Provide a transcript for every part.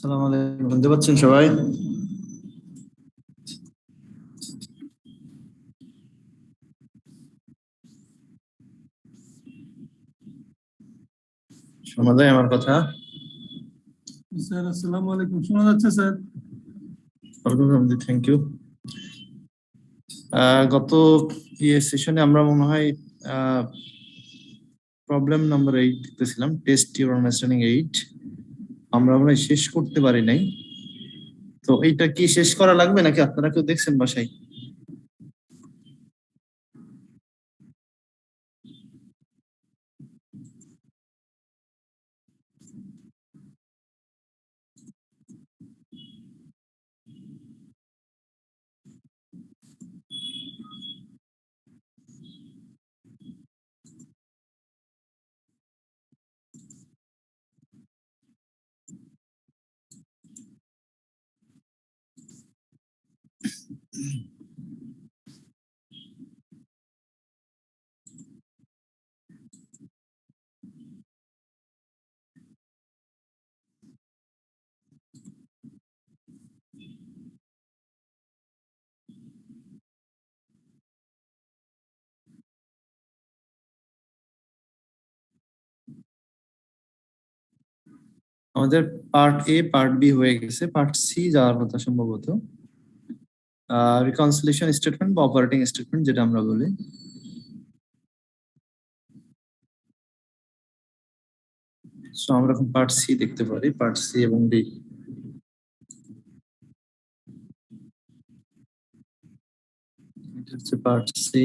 আসসালামু আলাইকুম, শুনতে পাচ্ছেন সবাই? শোনা যায় আমার কথা? স্যার আসসালামু আলাইকুম, শোনা যাচ্ছে স্যার? Thank you. গত সেশনে আমরা মনে হয় প্রবলেম নাম্বার 8 দেখতেছিলাম, টেস্ট ইউর আন্ডারস্ট্যান্ডিং 8। আমরা মনে হয় শেষ করতে পারি নাই। তো এইটা কি শেষ করা লাগবে নাকি আপনারা কেউ দেখছেন বাসায়? আমাদের পার্ট এ পার্ট বি হয়ে গেছে, পার্ট সি যাওয়ার কথা সম্ভবত। রিকনসিলিয়েশন স্টেটমেন্ট বা অপারেটিং স্টেটমেন্ট যেটা আমরা বলি। সো আমরা এখন পার্ট সি দেখতে পারি, পার্ট সি এবং ডি। এটা হচ্ছে পার্ট সি।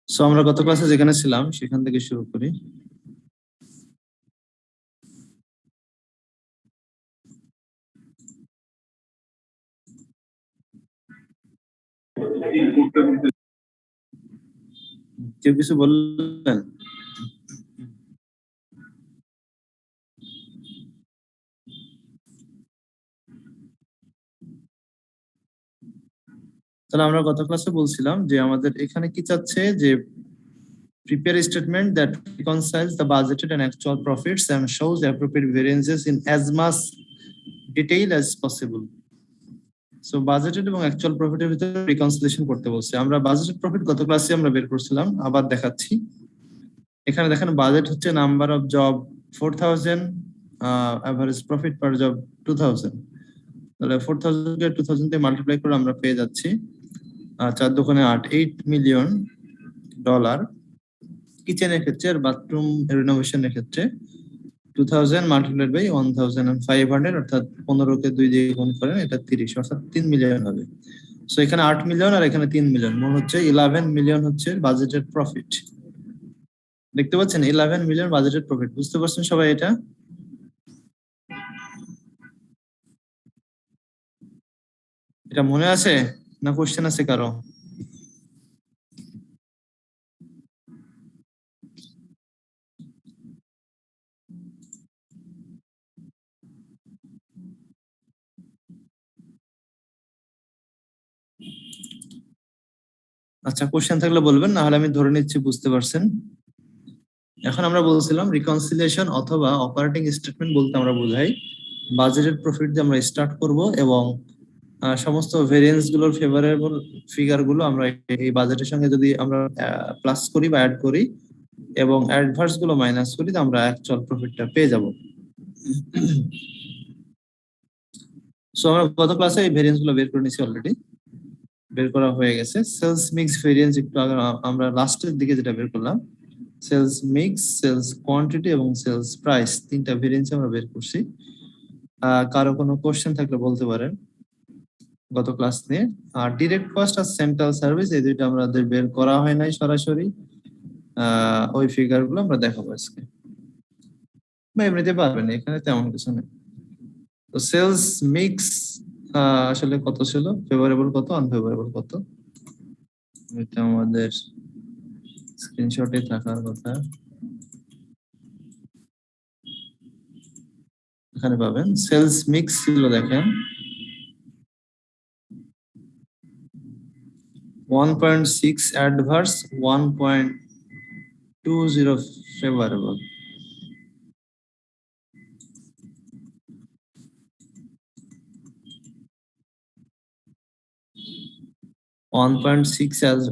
সো আমরা গত ক্লাসে যেখানে ছিলাম সেখান থেকে শুরু করি। কেউ কিছু বললেন? তাহলে আমরা গত ক্লাসে বলছিলাম যে আমাদের এখানে কি চাচ্ছে, যে prepare a statement that reconciles the budgeted and actual profits and shows the appropriate variances in as much detail as possible. So budgeted এবং অ্যাকচুয়াল প্রফিটের ভিতরে রিকনসিলিয়েশন করতে বলছে। আমরা বাজেটেড প্রফিট গত ক্লাসে আমরা বের করছিলাম, আবার দেখাচ্ছি। এখানে দেখেন বাজেট হচ্ছে number of job 4000, average profit per job 2000। তাহলে 4000 কে 2000 দিয়ে মাল্টিপ্লাই করে আমরা পেয়ে যাচ্ছি 4 দোকানে 8, $8 মিলিয়ন। কিচেনের ক্ষেত্রে আর বাথরুম রিনোভেশনের ক্ষেত্রে 2000 মাল্টিপ্লাইড বাই 1500, অর্থাৎ 15 কে 2 দিয়ে গুণ করেন, এটা 30, অর্থাৎ 3 মিলিয়ন হবে। সো এখানে 8 মিলিয়ন আর এখানে 3 মিলিয়ন, মোট হচ্ছে 11 মিলিয়ন হচ্ছে বাজেটেড প্রফিট। দেখতে পাচ্ছেন 11 মিলিয়ন বাজেটেড প্রফিট। বুঝতে পারছেন সবাই এটা? এটা মনে আছে না কোশ্চেন আছে কারো? আচ্ছা, কোশ্চেন থাকলে বলবেন, না হলে আমি ধরে নিচ্ছি বুঝতে পারছেন। এখন আমরা বলছিলাম রিকনসিলিয়েশন অথবা অপারেটিং স্টেটমেন্ট বলতে আমরা বোঝাই বাজেটেড প্রফিট দিয়ে আমরা স্টার্ট করব এবং সমস্ত ভেরিয়েন্স গুলোর ফেভারেবল ফিগার গুলো আমরা এই বাজেটের সঙ্গে যদি আমরা প্লাস করি বা অ্যাড করি এবং অ্যাডভার্স গুলো মাইনাস করি, তো আমরা অ্যাকচুয়াল প্রফিটটা পেয়ে যাব। সো আমরা গত ক্লাসে এই ভেরিয়েন্স গুলো বের করে নিয়েছি, অলরেডি বের করা হয়ে গেছে। সেলস মিক্স ভেরিয়েন্স একটু আগে আমরা লাস্টের দিকে যেটা বের করলাম, সেলস মিক্স, সেলস কোয়ান্টিটি এবং সেলস প্রাইস, তিনটা ভেরিয়েন্স আমরা বের করছি। কারো কোনো কোশ্চেন থাকলে বলতে পারেন। গত ক্লাস নিয়ে। আর ডিরেক্ট কস্ট আর সেন্ট্রাল সার্ভিস এই দুইটা আমাদের বের করা হয় নাই সরাসরি, ওই ফিগার গুলো আমরা দেখাবো আজকে, বা এমনিতে পারবেন, এখানে তেমন কিছু নেই। তো সেলস মিক্স আসলে কত ছিল, ফেভারেবল কত, আনফেভারেবল কত, এটা আমাদের স্ক্রিনশটে থাকার কথা, এখানে পাবেন। সেলস মিক্স ছিল দেখেন 1.6 অ্যাডভার্স, 1.20 ফেভারেবল।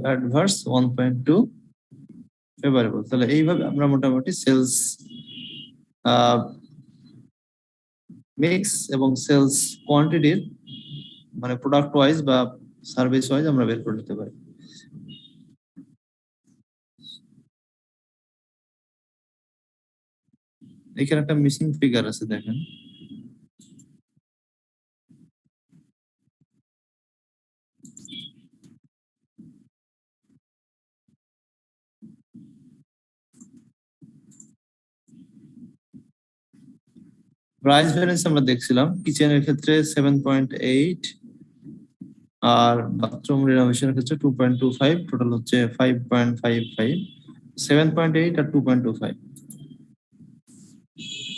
Adverse, 1.2 favourable. তাহলে এইভাবে আমরা মোটামুটি সেলস মিক্স এবং সেলস কোয়ান্টিটির মানে প্রোডাক্ট ওয়াইজ বা সার্ভিস ওয়াইজ আমরা বের করে নিতে পারি। এখানে একটা মিসিং ফিগার আছে দেখেন, প্রাইস ভ্যারিয়েন্স আমরা দেখছিলাম কিচেনের ক্ষেত্রে 7.8 আর বাথরুম রিনোভেশনের ক্ষেত্রে 2.25, টোটাল হচ্ছে 5.55। 7.8 আর 2.25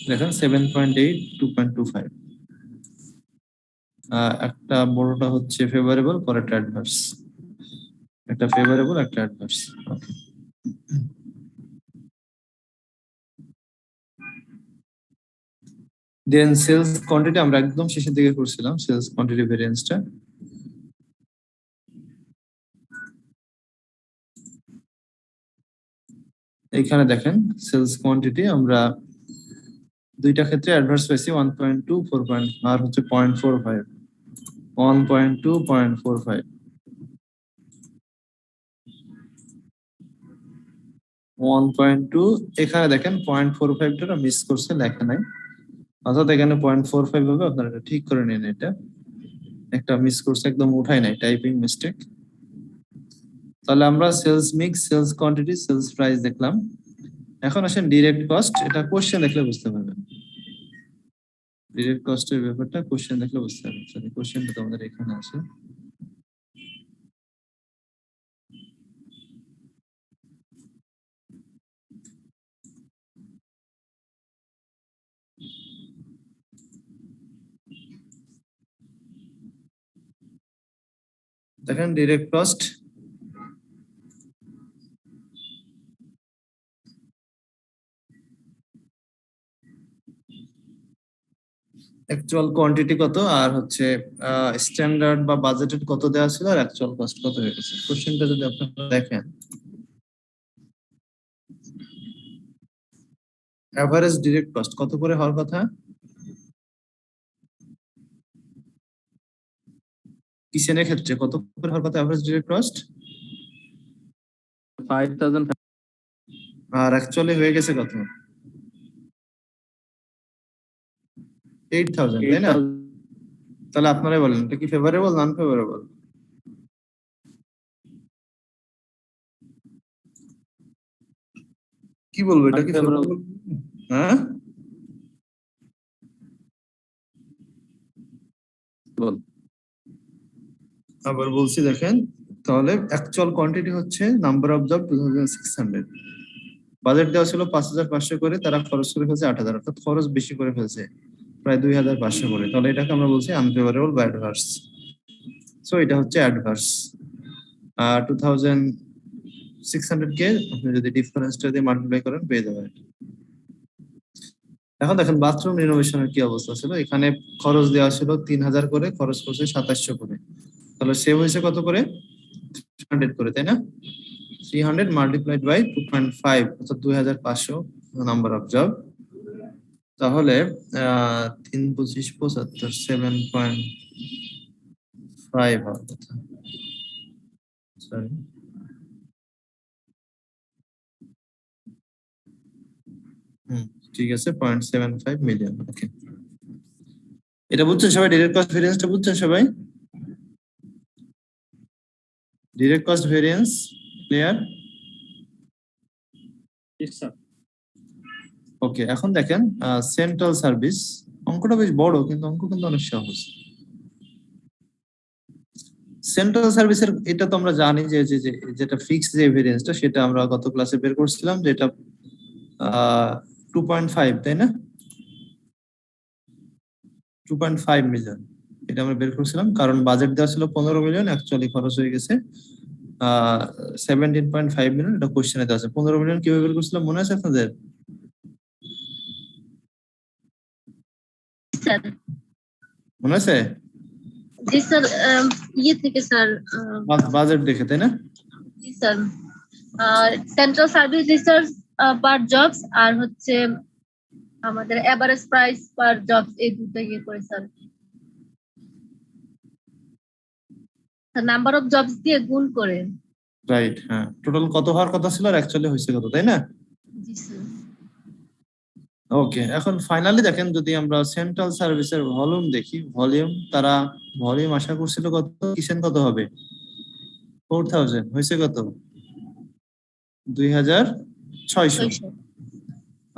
দেখেন, 7.8 2.25, একটা বড়টা হচ্ছে ফেভারেবল, পরেরটা অ্যাডভার্স, একটা ফেভারেবল একটা অ্যাডভার্স। দেন সেলস কোয়ান্টিটি আমরা একদম শেষের দিকে করছিলাম, সেলস কোয়ান্টিটি ভেরিয়েন্সটা। এখানে দেখেন সেলস কোয়ান্টিটি আমরা দুইটা ক্ষেত্রে অ্যাডভার্স পাইছি 1.2 4. আর হচ্ছে 0.45, 1.2 0.45, 1.2। এখানে দেখেন 0.45টা মিস করছে, লেখা নাই, অর্থাৎ এখানে 0.45 হবে, আপনারা এটা ঠিক করে নিন। এটা একটা মিস করছে, একদম উঠাই নাই, টাইপিং মিস্টেক। তাহলে আমরা sales mix, sales quantity, sales price দেখলাম। এখন আসেন ডিরেক্ট কস্ট, এটা কোশ্চেন দেখলে বুঝতে পারবেন। ডিরেক্ট কস্টের ব্যাপারটা কোশ্চেন দেখলে বুঝতে পারবেন, কোশ্চেনটা তোমাদের এখানে আছে। দেখেন ডিরেক্ট কস্ট, অ্যাকচুয়াল কোয়ান্টিটি কত আর হচ্ছে স্ট্যান্ডার্ড বা বাজেটেড কত দেওয়া ছিল আর অ্যাকচুয়াল কস্ট কত হয়ে গেছে। কোশ্চেনটা যদি আপনারা দেখেন, এভারেজ ডিরেক্ট কস্ট কত করে হওয়ার কথা, কিচেনের ক্ষেত্রে কত করে হওয়ার কথা এভারেজ ডিরেক্ট কস্ট, 5,000 আর অ্যাকচুয়ালি হয়ে গেছে কত, 8,000, তাই না? তাহলে আপনারাই বলেন এটা কি ফেভারেবল নন ফেভারেবল? কি বলবো, এটা কি ফেভারেবল? হ্যাঁ বল। আবার বলছি দেখেন, তাহলে অ্যাকচুয়াল কোয়ান্টিটি হচ্ছে নাম্বার অফ জব 2600, বাজেট দেওয়া ছিল 5,500 করে, তারা খরচ করে ফেলছে 8,000, অর্থাৎ খরচ বেশি করে ফেলছে প্রায় 2,500 করে। তাহলে এটাকে আমরা বলছি আনফেভারেবল বা অ্যাডভার্স। সো এটা হচ্ছে অ্যাডভার্স। 2,600 কে আপনি যদি ডিফারেন্সটা দিয়ে মাল্টিপ্লাই করেন পেয়ে যাবেন। এখন দেখেন বাথরুম রিনোভেশনের কি অবস্থা ছিল, এখানে খরচ দেওয়া ছিল 3,000 করে, খরচ করছে 2,700 করে, তাহলে সেভ হয়েছে কত করে, 300 করে, তাই না? 300 মাল্টিপ্লাইড বাই 2.5, অর্থাৎ 2,500 নাম্বার অফ জব। তাহলে 3 25 75, 7.5 হওয়ার কথা, সরি ঠিক আছে, 0.75 মিলিয়ন। ওকে, এটা বুঝছেন সবাই, ডিরেক্ট কস্ট ভেরিয়েন্সটা বুঝছেন সবাই? Direct cost variance clear? Yes, sir. ওকে, এখন দেখেন সেন্ট্রাল সার্ভিস, অঙ্কটা বেশ বড় কিন্তু অঙ্ক কিন্তু অনেক সহজ। সেন্ট্রাল সার্ভিসের এটা তো আমরা জানি যে যেটা ফিক্স যে ভেরিয়েন্সটা সেটা আমরা গত ক্লাসে বের করছিলাম, যেটা 2.5 তাই না? 2.5 মিলিয়ন এটা আমরা বের করছিলাম, কারণ বাজেট দেওয়া ছিল 15 মিলিয়ন, অ্যাকচুয়ালি খরচ হয়ে গেছে 17.5 মিলিয়ন। এটা কোশ্চেনে দেওয়া আছে। 15 মিলিয়ন কিভাবে বের করছিলাম মনে আছে আপনাদের? স্যার মনে আছে? জি স্যার, ইয়ে থেকে স্যার, বাজেট দেখে তাই না? জি স্যার, সেন্ট্রাল সার্ভিস রিসার্চ পার জবস আর হচ্ছে আমাদের এভারেজ প্রাইস পার জবস, এই দুটো ইয়ে করে স্যার নাম্বার অফ জবস দিয়ে গুণ করে। রাইট, হ্যাঁ। টোটাল কত হওয়ার কথা ছিল আর অ্যাকচুয়ালি হয়েছে কত, তাই না? জি স্যার। ওকে, এখন ফাইনালি দেখেন যদি আমরা সেন্ট্রাল সার্ভিসের ভলিউম দেখি, তারা ভলিউম আশা করছিল কত, কিসেন কত হবে? 4000 হয়েছে কত? 2600।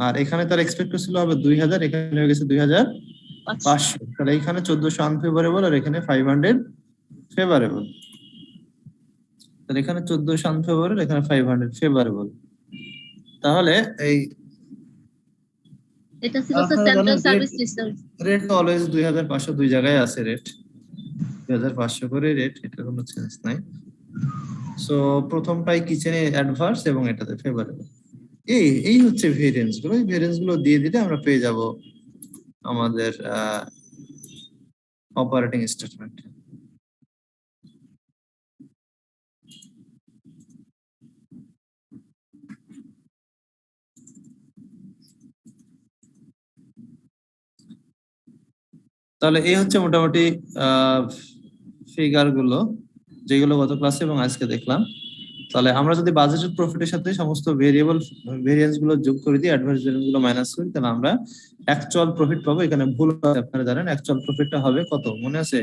আর এখানে তার এক্সপেক্ট করছিল হবে 2000, এখানে হয়ে গেছে 2500। তাহলে এখানে 1400 আনফেভারেবল আর এখানে 500 ফেভারেবল। তাহলে এখানে 1400 আনফেভারেবল, এখানে 500 ফেভারেবল। তাহলে এই এটা ছিল sir central service research. Rate তো অলওয়েজ 2500, দুই জায়গায় আছে রেট 2500 করে রেট, এটা কোনো চেঞ্জ নাই। সো প্রথমটাই কিচেনে অ্যাডভার্স এবং এটাতে ফেভারেবল। এই হচ্ছে ভেরিয়েন্স গুলো। এই ভেরিয়েন্স গুলো দিয়ে দিলে আমরা পেয়ে যাব আমাদের অপারেটিং স্টেটমেন্ট। তাহলে এই হচ্ছে মোটামুটি ফিগার গুলো যেগুলো গত ক্লাসে এবং আজকে দেখলাম। তাহলে আমরা যদি বাজেটেড প্রফিটের সাথে সমস্ত ভেরিয়েন্স গুলো যোগ করে দিই, অ্যাডভান্স ভেরিয়েন্স গুলো মাইনাস করি, তাহলে আমরা অ্যাকচুয়াল প্রফিট পাবো। এখানে ভুল আছে, আপনারা জানেন অ্যাকচুয়াল প্রফিটটা হবে কত মনে আছে?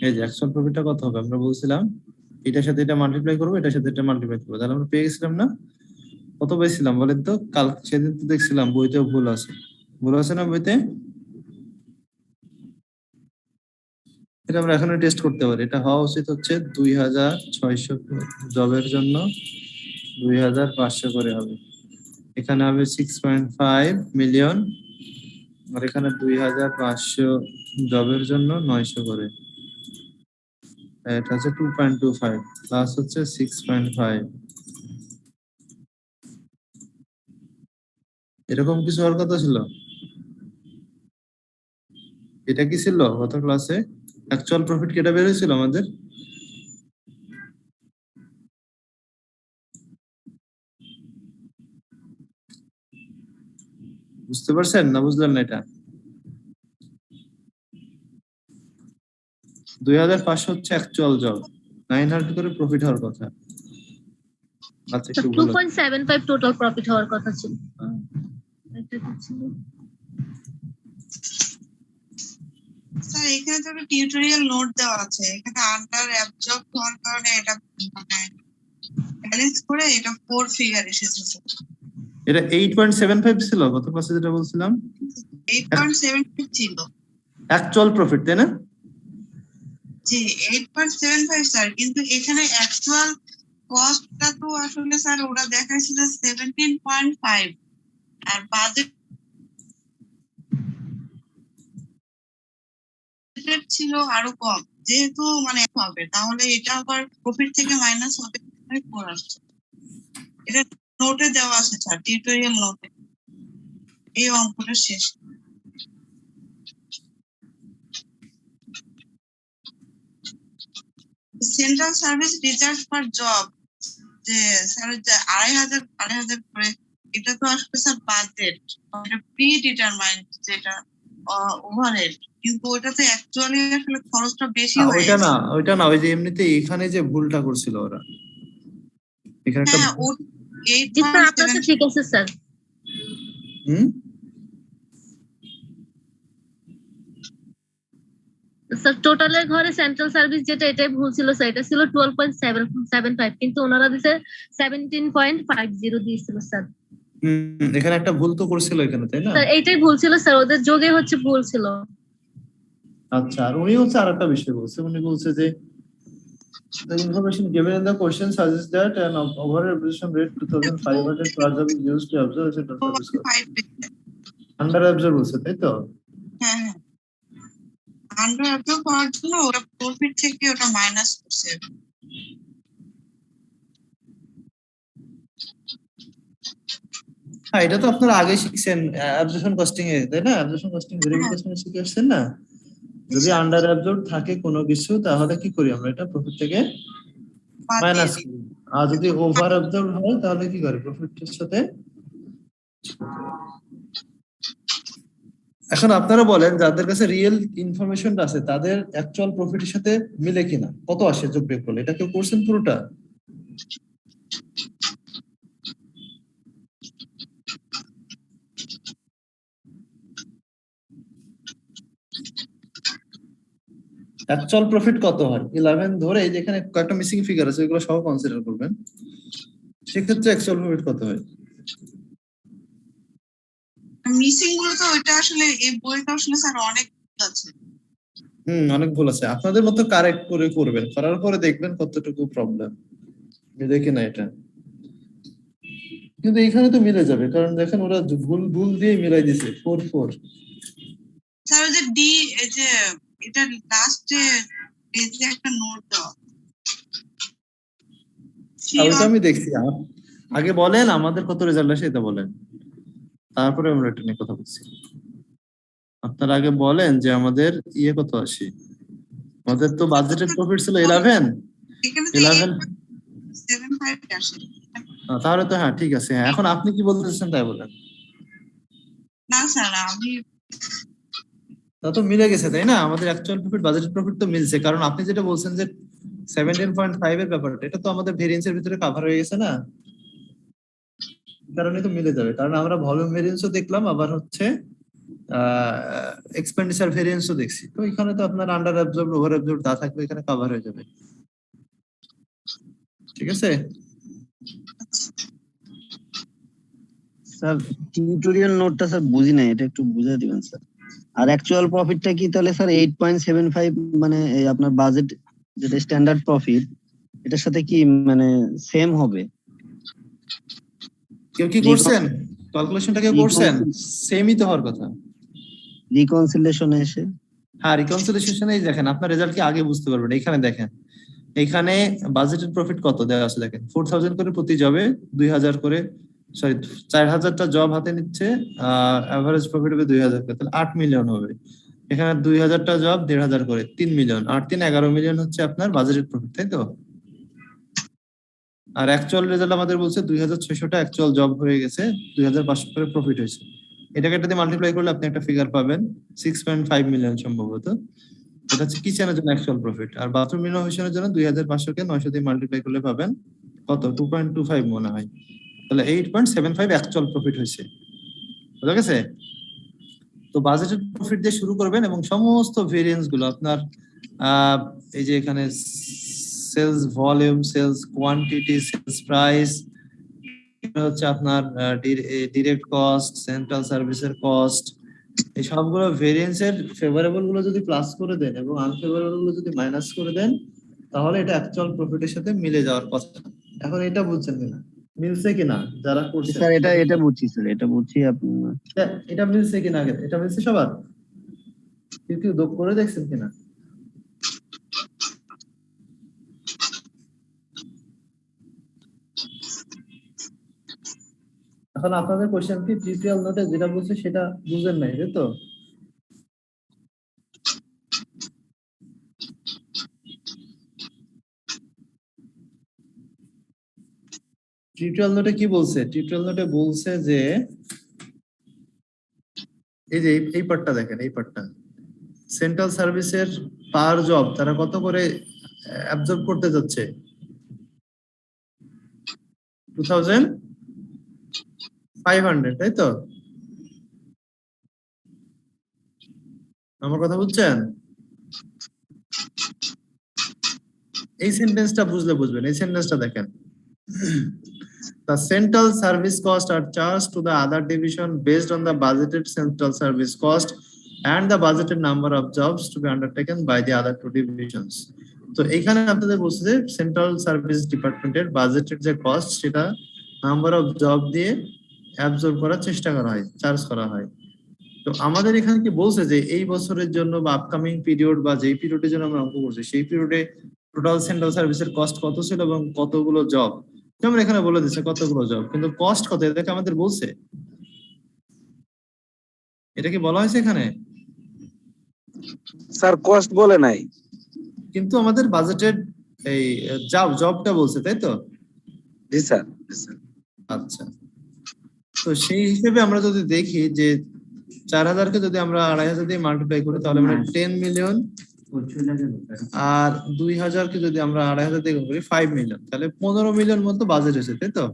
এই যে অ্যাকচুয়াল প্রফিটটা কত হবে আমরা বলছিলাম এটার সাথে এটা মাল্টিপ্লাই করবো, এটার সাথে এটা মাল্টিপ্লাই করবো, তাহলে আমরা পেয়ে গেছিলাম না? কত পেয়েছিলাম বলেন তো? কাল সেদিন তো দেখছিলাম বইতেও ভুল আছে না বইতে? এটা আমরা এখনো টেস্ট করতে পারি। এটা হওয়া উচিত হচ্ছে 2600 জবের জন্য 2500 করে হবে। এখানে হবে 6.5 মিলিয়ন আর এখানে 2500 জবের জন্য 900 করে। এটা হচ্ছে 2.25 প্লাস হচ্ছে 6.5। এরকম কিছু হওয়ার কথা ছিল। এটা কি ছিল গত ক্লাসে? অ্যাকচুয়াল প্রফিট কেটা বের হয়েছিল আমাদের? বুঝতে পারছেন না বুঝলেন না? এটা 2500 হচ্ছে অ্যাকচুয়াল জব, 900 করে প্রফিট হওয়ার কথা। আচ্ছা একটু ভুল আছে। 2.75 টোটাল প্রফিট হওয়ার কথা ছিল। এটা কি ছিল স্যার? এখানে তো একটা টিউটোরিয়াল নোট দেওয়া আছে, এখানে আন্ডার অ্যাবজর্ব হওয়ার কারণে এটা মানে ব্যালেন্স করে এটা 4 ফিগার এসেছে স্যার। এটা 8.75 ছিল গত ক্লাসে যেটা বলছিলাম। 8.75 ছিল অ্যাকচুয়াল প্রফিট তাই না? জি 8.75 স্যার, কিন্তু এখানে অ্যাকচুয়াল কস্টটা তো আসলে স্যার ওরা দেখাইছিল 17.5 আর বাজেট ছিল আরো কম। যেহেতু মানে হবে তাহলে এটা আবার প্রফিট থেকে মাইনাস হবে, 4 আসছে। এটা নোটে দেওয়া আছে স্যার, টিউটোরিয়াল নোটে এই অঙ্কটা শেষ। সেন্ট্রাল সার্ভিস রিচার্জ পার জব যে স্যার যে 2500 করে, এটা তো আসলে স্যার বাজেট, এটা প্রি ডিটারমাইন্ড যেটা ওভারহেড, কিন্তু ওটাতে অ্যাকচুয়ালি আসলে খরচটা বেশি হয়ে ওইটা না, গেছে। ওইটা না, ওই যে এমনিতে এখানে যে ভুলটা করছিল ওরা এখানে একটা হ্যাঁ ও জি স্যার, আপনার তো 8.7 ঠিক আছে স্যার। স্যার টোটালের ঘরে সেন্ট্রাল সার্ভিস যেটা এটাই ভুল ছিল স্যার, এটা ছিল 12.775 কিন্তু ওনারা দিছে 17.50 দিয়েছিল স্যার। এখানে একটা ভুল তো করছিল এখানে, তাই না? স্যার এইটাই ভুল ছিল স্যার, ওদের যোগে হচ্ছে ভুল ছিল। আচ্ছা, আর উনি হচ্ছে আরেকটা বিষয় বলছে, উনি বলছে যে the information given in the question suggests that an over-representation rate 2,500 per job is used to observe as a total service cost. 5 Under absorb বলছে, তাই তো? হ্যাঁ হ্যাঁ, আন্ডার অ্যাবজর্ব করার জন্য ওরা প্রফিট থেকে ওটা মাইনাস করছে। হ্যাঁ, এটা তো আপনারা আগে শিখছেন অ্যাবজর্পশন কস্টিং এ, তাই না? অ্যাবজর্পশন কস্টিং ভেরিফিকেশন শিখে আসছেন না? যদি আন্ডার অ্যাবজর্ব থাকে কোনো কিছু, তাহলে কি করি আমরা? এটা প্রফিট থেকে বাদ দিয়ে মাইনাস দিই। করি। আর যদি ওভার অ্যাবজর্ব হয় তাহলে কি করি? প্রফিটের সাথে। এখন আপনারা বলেন, যাদের কাছে রিয়েল ইনফরমেশনটা আছে তাদের অ্যাকচুয়াল প্রফিটের সাথে মিলে কিনা, কত আসে যোগ বিয়োগ করলে? এটা কেউ করছেন পুরোটা? অ্যাকচুয়াল প্রফিট কত হয়? 11 ধরে, এই যে এখানে কয়েকটা মিসিং ফিগার আছে, ওগুলো সহ কনসিডার করবেন। সেক্ষেত্রে অ্যাকচুয়াল প্রফিট কত হয়? মিসিং গুলো তো ওইটা আসলে এই বইটা আসলে স্যার অনেক আছে। অনেক ভুল আছে। আপনাদের মতো কারেক্ট করে করবেন, করার পরে দেখবেন কতটুকু প্রবলেম মিলে কিনা এটা। কিন্তু এখানে তো মিলে যাবে, কারণ দেখেন ওরা ভুল ভুল দিয়ে মিলাই দিছে 4 স্যার ওই যে ডি, এই যে এটা লাস্টে পেজে একটা নোট দাও। ওইটা আমি দেখছি। আগে বলেন আমাদের কত রেজাল্ট আসে এটা বলেন, তারপরে আমরা এটা নিয়ে কথা বলছি। আপনারা আগে বলেন যে আমাদের কত আসে। আমাদের তো বাজেটেড প্রফিট ছিল 11। এখানে তো 11 7.5 আসে। তাহলে তো হ্যাঁ ঠিক আছে। হ্যাঁ, এখন আপনি কি বলতেছেন তাই বলেন। না স্যার আমি তা তো মিলে গেছে, তাই না? আমাদের অ্যাকচুয়াল প্রফিট বাজেটেড প্রফিট তো মিলছে, কারণ আপনি যেটা বলছেন যে 17.5 এর ব্যাপারটা, এটা তো আমাদের ভেরিয়েন্সের ভিতরে কভার হয়ে গেছে না? কারণে তো মিলে যাবে, কারণ আমরা ভলিউম ভেরিয়েন্সও দেখলাম, আবার হচ্ছে এক্সপেন্ডিচার ভেরিয়েন্সও দেখছি। তো এখানে তো আপনার আন্ডার অ্যাবজর্ব ওভার অ্যাবজর্ব যা থাকবে এখানে কভার হয়ে যাবে। ঠিক আছে? স্যার টিউটোরিয়াল নোটটা স্যার বুঝি নাই, এটা একটু বুঝিয়ে দিবেন স্যার। আর অ্যাকচুয়াল প্রফিটটা কি তাহলে স্যার 8.75, মানে এই আপনার বাজেট যেটা স্ট্যান্ডার্ড প্রফিট, এটার সাথে কি মানে সেম হবে? কেউ কি করছেন ক্যালকুলেশনটা? কেউ করছেন? সেমই তো হওয়ার কথা। রিকনসিলেশনে এসে হ্যাঁ, রিকনসিলিয়েশনে দেখেন আপনার রেজাল্ট কি আগে বুঝতে পারবেন। এখানে দেখেন, এখানে বাজেটেড প্রফিট কত দেওয়া আছে দেখেন, 4000 করে প্রতি জবে, 2000 করে, সরি 4000টা জব হাতে নিচ্ছে, এভারেজ প্রফিট হবে 2000 করে, তাহলে 8 মিলিয়ন হবে। এখানে 2000টা জব 1500 করে, 3 মিলিয়ন, 8 3 11 মিলিয়ন হচ্ছে আপনার বাজেটেড প্রফিট, তাই তো? আর অ্যাকচুয়াল রেজাল্ট আমাদের বলছে 2600টা অ্যাকচুয়াল জব হয়ে গেছে, 2500 করে প্রফিট হয়েছে। এটাকে এটা দিয়ে মাল্টিপ্লাই করলে আপনি একটা ফিগার পাবেন 6.5 মিলিয়ন সম্ভবত। এটা হচ্ছে কিচেনের জন্য অ্যাকচুয়াল প্রফিট। আর বাথরুম রিনোভেশনের জন্য 2500 কে 900 দিয়ে মাল্টিপ্লাই করলে পাবেন কত? 2.25 মনে হয়। তাহলে 8.75 অ্যাকচুয়াল প্রফিট হয়েছে। বুঝা গেছে? তো বাজেটেড প্রফিট দিয়ে শুরু করবেন এবং সমস্ত ভেরিয়েন্স গুলো আপনার এই যে এখানে sales volume, sales quantity, sales price, হচ্ছে আপনার ডিরেক্ট কস্ট, সেন্ট্রাল সার্ভিসের কস্ট, এই সবগুলো ভেরিয়েন্সের ফেভারেবল গুলো যদি প্লাস করে দেন এবং আনফেভারেবল গুলো যদি মাইনাস করে দেন, তাহলে এটা অ্যাকচুয়াল প্রফিটের সাথে মিলে যাওয়ার কথা। এখন এটা বুঝছেন কিনা, মিলছে কিনা যারা করছে? স্যার এটা বুঝছি স্যার, এটা বুঝছি। আপনার এটা মিলছে কিনা আগে? এটা মিলছে সবার? কেউ কেউ যোগ করে দেখছেন কিনা? এখন আপনাদের কোশ্চেন কি টিউটোরিয়াল নোটে যেটা বলছে সেটা বুঝেন নাই, তাই তো? টিউটোরিয়াল নোটে কি বলছে? টিউটোরিয়াল নোটে বলছে যে এই যে এই পার্টটা দেখেন, এই পার্টটা সেন্ট্রাল সার্ভিসের পার জব তারা কত করে অ্যাবজর্ব করতে যাচ্ছে? 2500, তাই তো? আমার কথা বুঝছেন? এই সেন্টেন্সটা বুঝলে বুঝবেন, এই সেন্টেন্সটা দেখেন। The central service costs are charged to the other division based on the budgeted central service cost and the budgeted number of jobs to be undertaken by the other two divisions. তো এখানে আপনাদের বলছে যে central service ডিপার্টমেন্টের বাজেটের যে cost সেটা number of job দিয়ে অ্যাবজর্ব করার চেষ্টা করা হয়, চার্জ করা হয়। তো আমাদের এখানে কি বলছে যে এই বছরের জন্য বা আপকামিং পিরিয়ড বা যেই পিরিয়ডের জন্য আমরা অঙ্ক করছি সেই পিরিয়ডে টোটাল সেন্ট্রাল সার্ভিসের কস্ট কত ছিল এবং কতগুলো জব, যেমন এখানে বলে দিচ্ছে কতগুলো জব, কিন্তু কস্ট কত এটাকে আমাদের বলছে? এটা কি বলা হয়েছে এখানে? স্যার কস্ট বলে নাই। কিন্তু আমাদের বাজেটেড এই জবটা বলছে, তাই তো? জি স্যার। আচ্ছা, তো সেই হিসেবে আমরা যদি দেখি যে 4000 কে যদি আমরা 2500 দিয়ে মাল্টিপ্লাই করি তাহলে আমরা 10 মিলিয়ন, আর 2000 কে যদি আমরা 2500 দিয়ে গুণ করি 5 মিলিয়ন, তাহলে 15 মিলিয়ন মতো বাজেট হয়েছে, তাই তো?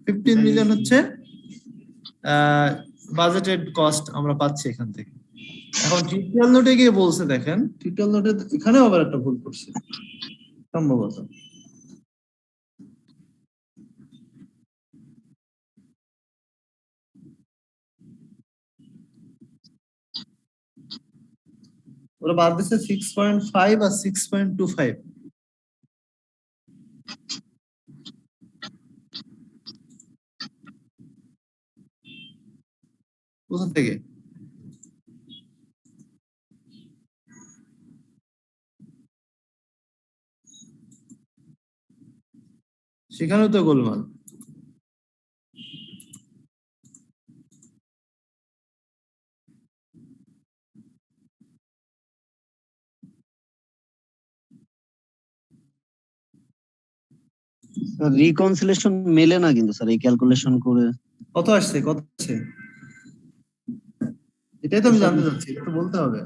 15 মিলিয়ন হচ্ছে বাজেটেড কস্ট আমরা পাচ্ছি এখান থেকে। এখন টিউটোরিয়াল নোটে গিয়ে বলছে, দেখেন টিউটোরিয়াল নোটে এখানেও আবার একটা ভুল করছে সম্ভবত। ওরা বাদ দিচ্ছে 6.5 আর 6.25। কোথা থেকে? সেখানেও তো গোলমাল। রিকনসিলেশন মেলে না কিন্তু স্যার এই ক্যালকুলেশন করে। কত আসছে, কত আসছে এটাই তো আমি জানতে চাচ্ছি, একটু বলতে হবে।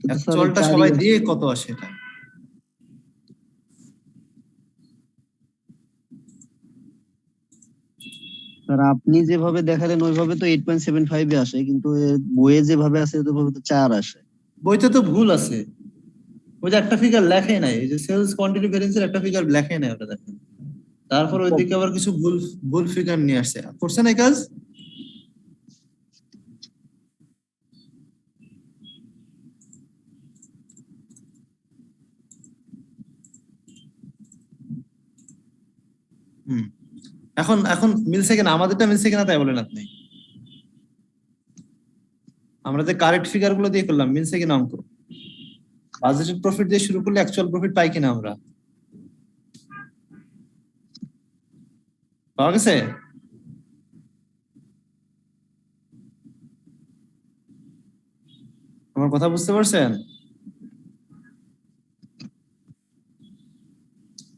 অ্যাকচুয়ালটা সবাই দিয়ে কত আসে এটা? স্যার আপনি যেভাবে দেখালেন ওইভাবে তো 8.75 এ আসে, কিন্তু বইয়ে যেভাবে আছে ওইভাবে তো 4 আসে। বইতে তো ভুল আছে, ওই যে একটা ফিগার লেখাই নাই, এই যে সেলস কোয়ান্টিটি ভেরিয়েন্সের একটা ফিগার লেখাই নাই ওটা দেখেন। তারপর ওইদিকে আবার কিছু ভুল ভুল ফিগার নিয়ে আসছে। করছেন এই কাজ? এখন এখন মিলছে কিনা? আমাদেরটা মিলছে কিনা তাই বলেন আপনি। আমরা যে কারেক্ট ফিগার গুলো দিয়ে করলাম মিলছে কিনা অঙ্ক? বাজেটেড প্রফিট দিয়ে শুরু করলে অ্যাকচুয়াল প্রফিট পাই কিনা আমরা? পাওয়া গেছে? আমার কথা বুঝতে পারছেন?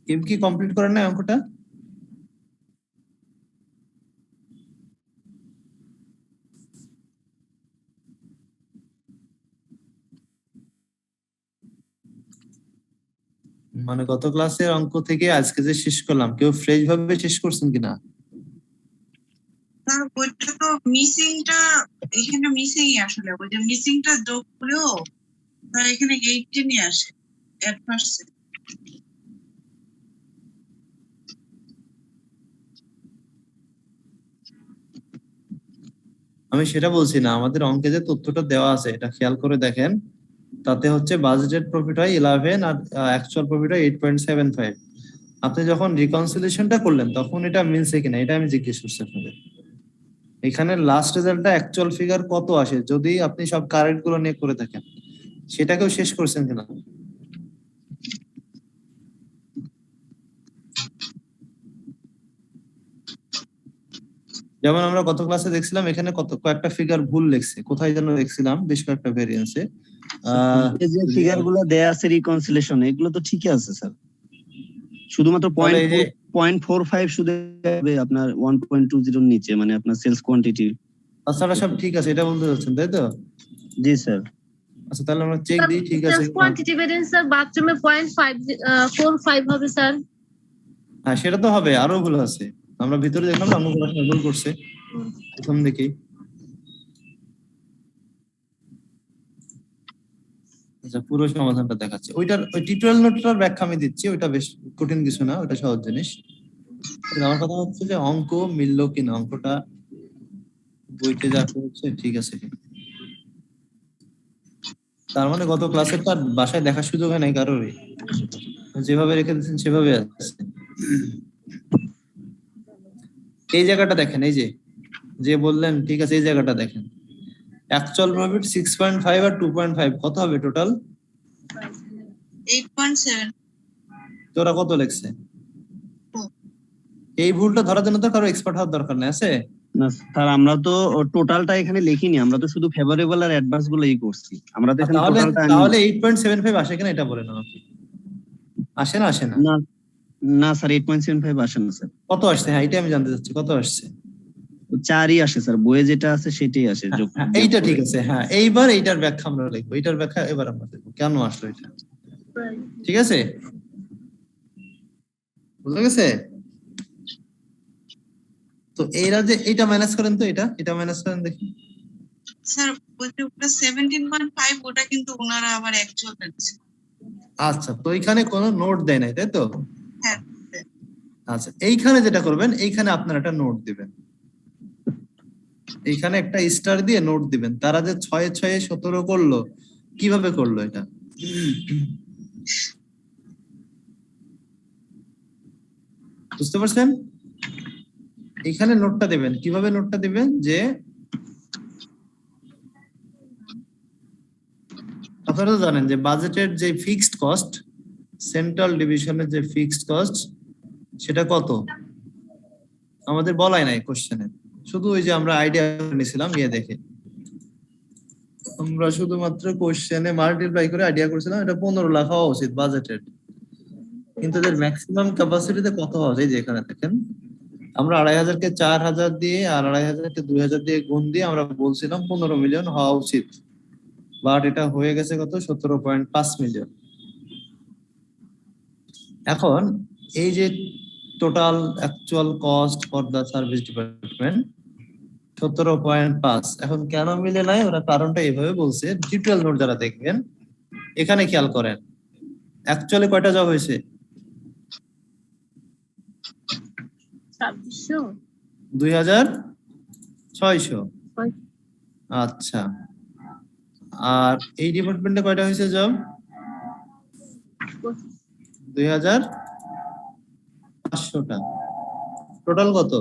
কেউ কি কমপ্লিট করেন না অঙ্কটা? মানে গত ক্লাসের অঙ্ক থেকে আজকে যে শেষ করলাম, কেউ ফ্রেশ ভাবে শেষ করছেন কিনা? স্যার ওইটা তো মিসিংটা এখানে মিসিংই আসলে, ওই যে মিসিংটা যোগ করেও স্যার এখানে 18 আসে 8%। আমি সেটা বলছি না, আমাদের অঙ্কে যে তথ্যটা দেওয়া আছে এটা খেয়াল করে দেখেন। তাতে হচ্ছে বাজেটেড প্রফিট হয় 11 আর অ্যাকচুয়াল প্রফিট হয় 8.75। আপনি যখন রিকনসিলিয়েশনটা করলেন তখন এটা মিলছে কিনা এটা আমি জিজ্ঞেস করছি আপনাদের। এখানে লাস্ট রেজাল্টটা অ্যাকচুয়াল ফিগার কত আসে যদি আপনি সব কারেক্ট গুলো নিয়ে করে থাকেন, সেটাকেও শেষ করছেন কিনা? যেমন আমরা গত ক্লাসে দেখছিলাম এখানে কয়েকটা ফিগার ভুল লিখছে, কোথায় যেন দেখছিলাম বেশ কয়েকটা ভেরিয়েন্সে। এই যে ফিগার গুলো দেয়া আছে রিকনসিলেশন এগুলো তো ঠিকই আছে স্যার, শুধুমাত্র 0.45 শুধু আপনার 1.20 এর নিচে, মানে আপনার সেলস কোয়ান্টিটি। তাছাড়া সব ঠিক আছে এটা বলতে চাচ্ছেন তাই তো? জি স্যার। আচ্ছা তাহলে আমরা চেক দিই, ঠিক আছে। কোয়ান্টিটি ভেরিয়েন্স স্যার বাথরুমে 0.45 হবে স্যার। হ্যাঁ সেটা তো হবে, আরো ভুল আছে। আমরা ভিতরে দেখলাম না অন্য ভুল করছে প্রথম দিকেই। আচ্ছা, পুরো সমাধানটা দেখাচ্ছি। ওইটার ওই টিউটোরিয়াল নোটটার ব্যাখ্যা আমি দিচ্ছি, ওইটা বেশ কঠিন কিছু না, ওটা সহজ জিনিস। কিন্তু আমার কথা হচ্ছে যে অঙ্ক মিললো কিনা, অঙ্কটা বইতে যা হচ্ছে ঠিক আছে কিনা। তার মানে গত ক্লাসে তার বাসায় দেখার সুযোগ হয় নাই কারোরই, যেভাবে রেখে দিচ্ছেন সেভাবে আছে। এই জায়গাটা দেখেন, এই যে বললেন ঠিক আছে, এই জায়গাটা দেখেন, অ্যাকচুয়াল প্রফিট 6.5 আর 2.5 কত হবে টোটাল? 8.7 তোরা কত লিখছে? এই ভুলটা ধরার জন্য তো কারো এক্সপার্ট হওয়ার দরকার নেই, আছে? না স্যার, আমরা তো টোটালটা এখানে লিখিনি, আমরা তো শুধু ফেভারেবল আর অ্যাডভান্স গুলোই করছি। আমরা তো এখানে তাহলে টোটালটা তাহলে 8.75 আসে কিনা এটা বলেন আমাকে। আসে না? আসে না? না না স্যার, 8.75 আসে না স্যার, কত আসছে? হ্যাঁ, এটা আমি জানতে চাচ্ছি, কত আসছে? 4ই আসে স্যার, বইয়ে যেটা আছে সেটাই আসে। হ্যাঁ, এইটা ঠিক আছে। হ্যাঁ, এইবার এইটার ব্যাখ্যা আমরা লিখবো, এইটার ব্যাখ্যা এবার আমরা দেখবো কেন আসলো এটা। ঠিক আছে, বুঝা গেছে? তো এইরা যে এইটা মাইনাস করেন, তো এটা মাইনাস করেন দেখি। স্যার ওটা 17.5 ওটা কিন্তু ওনারা আবার অ্যাকচুয়াল দিচ্ছে। আচ্ছা, তো এইখানে কোনো নোট দেয় নাই, তাই তো? হ্যাঁ আচ্ছা, এইখানে যেটা করবেন, এইখানে আপনার একটা নোট দিবেন, এইখানে একটা স্টার দিয়ে নোট দিবেন। তারা যে 6/6 করলো, কিভাবে করলো এটা? বুঝতে পারছেন? এখানে নোটটা দিবেন, কিভাবে নোটটা দিবেন, যে আপনারা তো জানেন যে বাজেটের যে ফিক্সড কস্ট, সেন্ট্রাল ডিভিশনের যে ফিক্সড কস্ট, সেটা কত আমাদের বলাই নাই কোশ্চেনে, শুধু ওই যে আমরা আইডিয়া নিয়েছিলাম দেখে, আমরা শুধুমাত্র কোশ্চেনে মাল্টিপ্লাই করে আইডিয়া করেছিলাম এটা 15 লাখ হওয়া উচিত বাজেটের, কিন্তু এদের ম্যাক্সিমাম ক্যাপাসিটিতে কত হওয়া যায়, যে এখানে দেখেন আমরা 2500-কে 4000 দিয়ে আর 2500-কে 2000 দিয়ে গুণ দিয়ে আমরা বলছিলাম 15 মিলিয়ন হওয়া উচিত, বাট এটা হয়ে গেছে কত? 17.5 মিলিয়ন। এখন এই যে total actual cost for the service department 17.5, এখন কেন মিলে নাই? ওরা কারণটা এইভাবে বলছে, টিউটোরিয়াল নোট যারা দেখবেন এখানে খেয়াল করেন, অ্যাকচুয়ালি কয়টা জব হয়েছে? 2600। আচ্ছা, আর এই ডিপার্টমেন্টে কয়টা হয়েছে জব? 2500টা। টোটাল কত?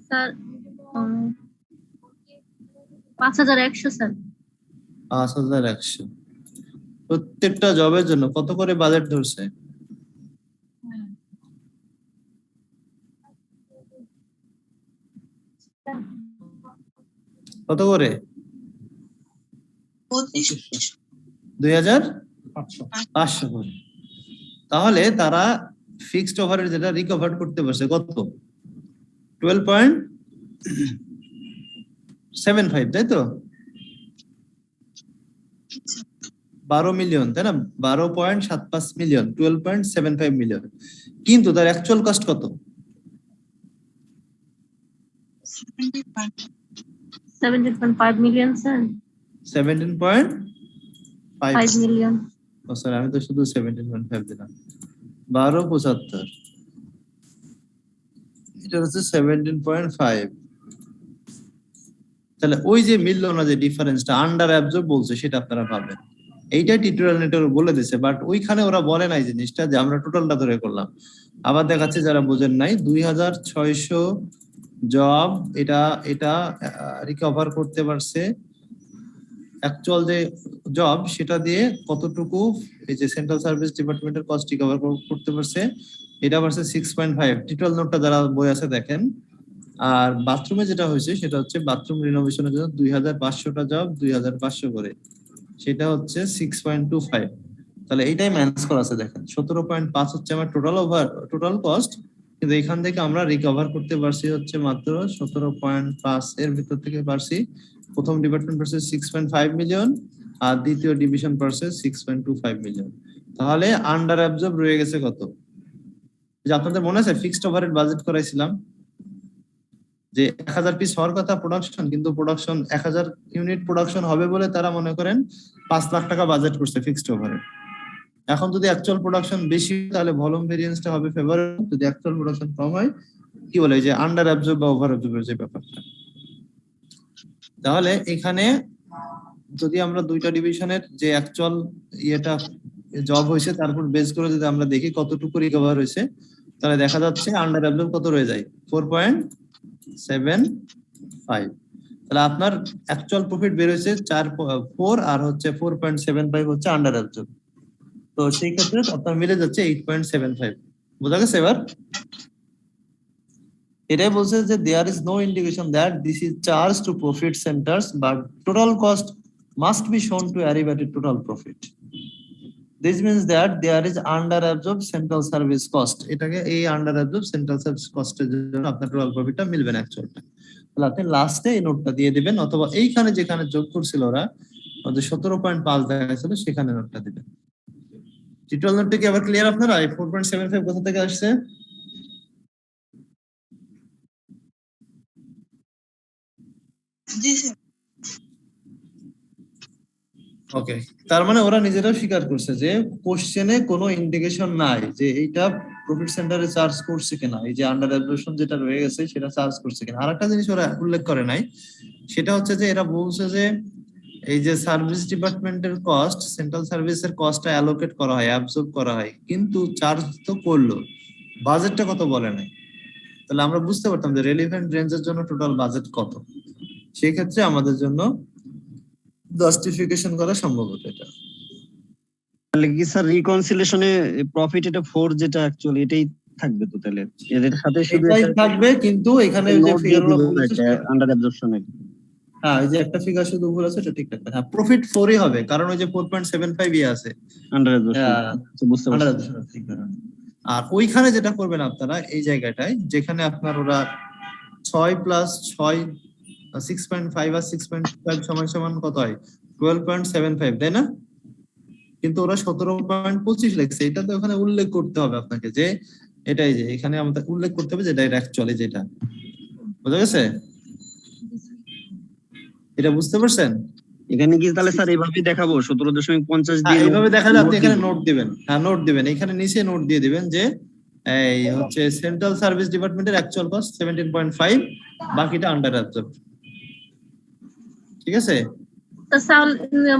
Sir 5100 sir. 5100। প্রত্যেকটা জবের জন্য কত করে বাজেট ধরছে? কত করে? 2500 করে। তাহলে তারা ফিক্সড ওভারের যেটা রিকভার করতে পারছে কত? 12.75, তাই তো? 12 মিলিয়ন, তাই না? 12.75 মিলিয়ন, 12.75 মিলিয়ন। কিন্তু তার অ্যাকচুয়াল কস্ট কত? 17.5 মিলিয়ন স্যার। 17.5 মিলিয়ন। ও স্যার, আমি তো শুধু 17.5 দিলাম। 12.75, এটা হচ্ছে 17.5। তাহলে ওই যে মিললো না, যে ডিফারেন্সটা আন্ডার অ্যাবজর্ব বলছে, সেটা আপনারা পাবেন। এইটা টিউটোরিয়াল নেটওয়ার্ক বলে দিছে, বাট ওইখানে ওরা বলে নাই জিনিসটা, যে আমরা টোটালটা ধরে করলাম। আবার দেখাচ্ছে যারা বোঝেন নাই, 2600 জব এটা রিকভার করতে পারছে। অ্যাকচুয়াল যে জব সেটা দিয়ে কতটুকু এই যে সেন্ট্রাল সার্ভিস ডিপার্টমেন্টের কস্ট রিকভার করতে পারছে, এটা পারছে 6.5। টিউটোরিয়াল নোটটা যারা বই আছে দেখেন। আর বাথরুমে যেটা হয়েছে সেটা হচ্ছে বাথরুম রিনোভেশনের জন্য 2500টা জব 2500 করে, সেটা হচ্ছে 6.25। তাহলে এইটাই ম্যানেজ করা আছে, দেখেন 17.5 হচ্ছে আমার টোটাল কস্ট, কিন্তু এখান থেকে আমরা রিকভার করতে পারছি হচ্ছে মাত্র 17.5 এর ভিতর থেকে পারছি। প্রথম ডিপার্টমেন্ট পারছে 6.5 মিলিয়ন আর দ্বিতীয় ডিভিশন পারছে 6.25 মিলিয়ন। তাহলে আন্ডার অ্যাবজর্ব রয়ে গেছে কত? যে আপনাদের মনে আছে ফিক্সড ওভারহেড বাজেট করাইছিলাম, যে 1000 পিস হওয়ার কথা প্রোডাকশন, কিন্তু প্রোডাকশন 1000 ইউনিট প্রোডাকশন হবে বলে তারা মনে করেন 5 লাখ টাকা বাজেট করছে ফিক্সড ওভারে। এখন যদি অ্যাকচুয়াল প্রোডাকশন বেশি তাহলে ভলিউম ভেরিয়েন্সটা হবে ফেভারেবল, যদি অ্যাকচুয়াল প্রোডাকশন কম হয় কি বলে যে আন্ডার অ্যাবজর্ব বা ওভার অ্যাবজর্বের যে ব্যাপারটা। তাহলে এখানে যদি আমরা দুইটা ডিভিশনের যে অ্যাকচুয়াল ইয়েটা জব হয়েছে তারপর বেস করে যদি আমরা দেখি কতটুকু রিকভার হয়েছে, তাহলে দেখা যাচ্ছে আন্ডার অ্যাবজর্ব কত রয়ে যায় 4.75। তাহলে আপনার অ্যাকচুয়াল প্রফিট বের হয়েছে 4 আর হচ্ছে 4.75 হচ্ছে আন্ডার অ্যাবজর্ব। তো সেই ক্ষেত্রে আপনার মিলে যাচ্ছে 8.75। বোঝা গেছে এবার? এটাই বলছে যে there is no indication that this is charge to profit centres but total cost must be shown to arrive at total profit. This means that there is under absorbed central service cost. এটাকে এই under absorbed central service cost এর জন্য আপনার total প্রফিটটা মিলবে না অ্যাকচুয়ালটা। তাহলে আপনি লাস্টে এই নোটটা দিয়ে দিবেন, অথবা এইখানে যেখানে যোগ করছিল ওরা ওদের 17.5 দেখাচ্ছিল সেখানে নোটটা দিবেন। টোটাল নোটটা কি আবার ক্লিয়ার আপনারা? এই 4.75 কোথা থেকে আসছে? জি স্যার। ওকে, তার মানে ওরা নিজেরাও স্বীকার করছে যে কোশ্চেনে কোনো ইন্ডিকেশন নাই যে এইটা প্রফিট সেন্টারে চার্জ করছে কিনা, এই যে আন্ডার অ্যাবজর্পশন যেটা রয়ে গেছে সেটা চার্জ করছে কিনা। আরেকটা জিনিস ওরা উল্লেখ করে নাই, সেটা হচ্ছে যে এরা বলছে যে এই যে সার্ভিস ডিপার্টমেন্টের কস্ট, সেন্ট্রাল সার্ভিসের কস্টটা অ্যালোকেট করা হয়, অ্যাবজর্ব করা হয়, কিন্তু চার্জ তো করলো, বাজেটটা কত বলে নাই। তাহলে আমরা বুঝতে পারতাম যে রেলিভেন্ট রেঞ্জের জন্য টোটাল বাজেট কত। সেই ক্ষেত্রে আমাদের জন্য জাস্টিফিকেশন করা সম্ভব হতো এটা। তাহলে কি স্যার রিকনসিলেশনে প্রফিট এটা 4 যেটা অ্যাকচুয়ালি এটাই থাকবে তো, তাহলে এর সাথে শুধু এটাই থাকবে, কিন্তু এখানে যে ফিগারগুলো বলছে আন্ডার অ্যাবজর্পশনে, হ্যাঁ ওই যে একটা ফিগার শুধু ভুল আছে এটা ঠিক রাখবে। হ্যাঁ প্রফিট 4ই হবে, কারণ ওই যে 4.75 ই আছে আন্ডার অ্যাবজর্পশন বুঝতে পারছি। আর ওইখানে যেটা করবেন আপনারা এই জায়গাটায়, যেখানে আপনার ওরা 6 + 6 6.5 আর 6.5 সমান সমান কত হয় 12.75, তাই না? কিন্তু ওরা 17.25 লিখছে। এটা তো ওখানে উল্লেখ করতে হবে আপনাকে যে এটাই, যে এখানে আমাদের উল্লেখ করতে হবে যেটা অ্যাকচুয়ালি যেটা। বুঝা গেছে? এটা বুঝতে পারছেন? এখানে কি তাহলে স্যার এইভাবেই দেখাবো 17.50 দিয়ে এইভাবে দেখালে আপনি এখানে নোট দিবেন। হ্যাঁ নোট দিবেন, এখানে নিচে নোট দিয়ে দিবেন যে এই হচ্ছে সেন্ট্রাল সার্ভিস ডিপার্টমেন্টের অ্যাকচুয়াল কস্ট 17.5, বাকিটা আন্ডার অ্যাবজর্ব। ঠিক আছে?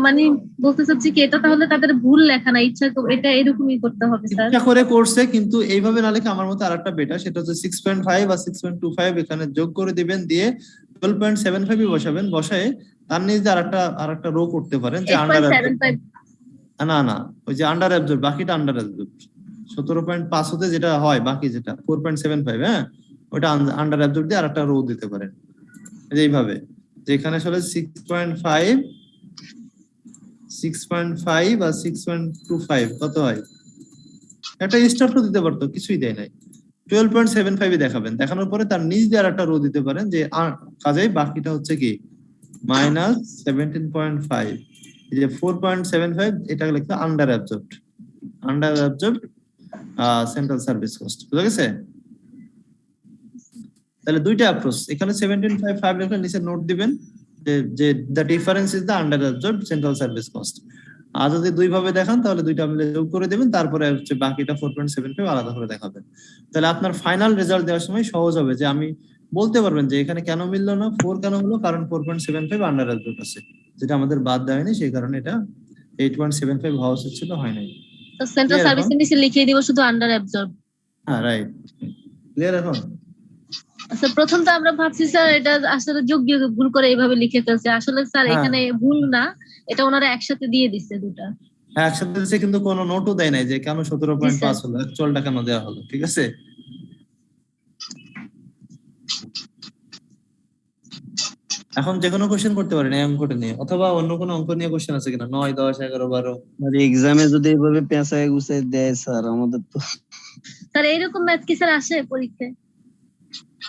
মানে বলতে চাচ্ছি কি এটা তাহলে তাদের ভুল লেখা না, ইচ্ছা এটা এরকমই করতে হবে স্যার। ইচ্ছা করে করছে, কিন্তু এইভাবে না লিখে আমার মতে আরেকটা বেটার, সেটা হচ্ছে 6.5 আর 6.25 এখানে যোগ করে দিবেন, দিয়ে 12.75 বসাবেন, বসায় তার নিচে আরেকটা রো করতে পারেন যে আন্ডার অ্যাবজর্ব। না ওই যে আন্ডার অ্যাবজর্ব, বাকিটা আন্ডার অ্যাবজর্ব। 17.5 হতে যেটা হয় বাকি যেটা 4.75, হ্যাঁ ওটা আন্ডার অ্যাবজর্ব দিয়ে আরেকটা রো দিতে পারেন এইভাবে। যেখানে আসলে 6.5 আর 6.25 কত হয়, একটা স্টার তো দিতে পারতো, কিছুই দেয় নাই। 12.75 দেখাবেন, দেখানোর পরে তার নিচ দিয়ে আরেকটা রো দিতে পারেন যে কাজেই বাকিটা হচ্ছে কি -17.5। এই যে 4.75 এটা লিখতে under absorb central service cost. বুঝা গেছে? তাহলে দুইটা অ্যাপ্রোচ, এখানে 17.5 লিখলে নিচে নোট দিবেন যে the difference is the under absorb central service cost. আর যদি দুই ভাবে দেখান তাহলে দুইটা মিলে যোগ করে দিবেন, তারপরে হচ্ছে বাকিটা 4.75 আলাদা করে দেখাবেন। তাহলে আপনার ফাইনাল রেজাল্ট দেওয়ার সময় সহজ হবে, যে আমি বলতে পারবেন যে এখানে কেন মিললো না, 4 কেন হলো, কারণ 4.75 আন্ডার অ্যাবজর্ব আছে, যেটা আমাদের বাদ দেওয়া হয়নি, সেই কারণে এটা 8.75 হওয়া উচিত ছিল, হয় নাই। তো সেন্ট্রাল সার্ভিসের নিচে লিখিয়ে দিব শুধু আন্ডার অ্যাবজর্ব। হ্যাঁ রাইট, ক্লিয়ার এখন? আচ্ছা প্রথম তো আমরা ভাবছি স্যার এটা আসলে যোগ্য ভুল করে এইভাবে লিখে ফেলছে, আসলে স্যার এখানে ভুল না, এটা ওনারা একসাথে দিয়ে দিচ্ছে দুটা। হ্যাঁ একসাথে দিচ্ছে, কিন্তু কোনো নোটও দেয় নাই যে কেন 17.5 হলো, অ্যাকচুয়ালটা কেন দেওয়া হলো। ঠিক আছে? এখন যে কোনো কোশ্চেন করতে পারেন এই অঙ্কটা নিয়ে, অথবা অন্য কোনো অঙ্ক নিয়ে কোশ্চেন আছে কিনা, 9, 10, 11, 12। আর এক্সামে যদি এইভাবে পেঁচায় গুছায় দেয় স্যার, আমাদের তো স্যার এইরকম ম্যাথ কি স্যার আসে পরীক্ষায়?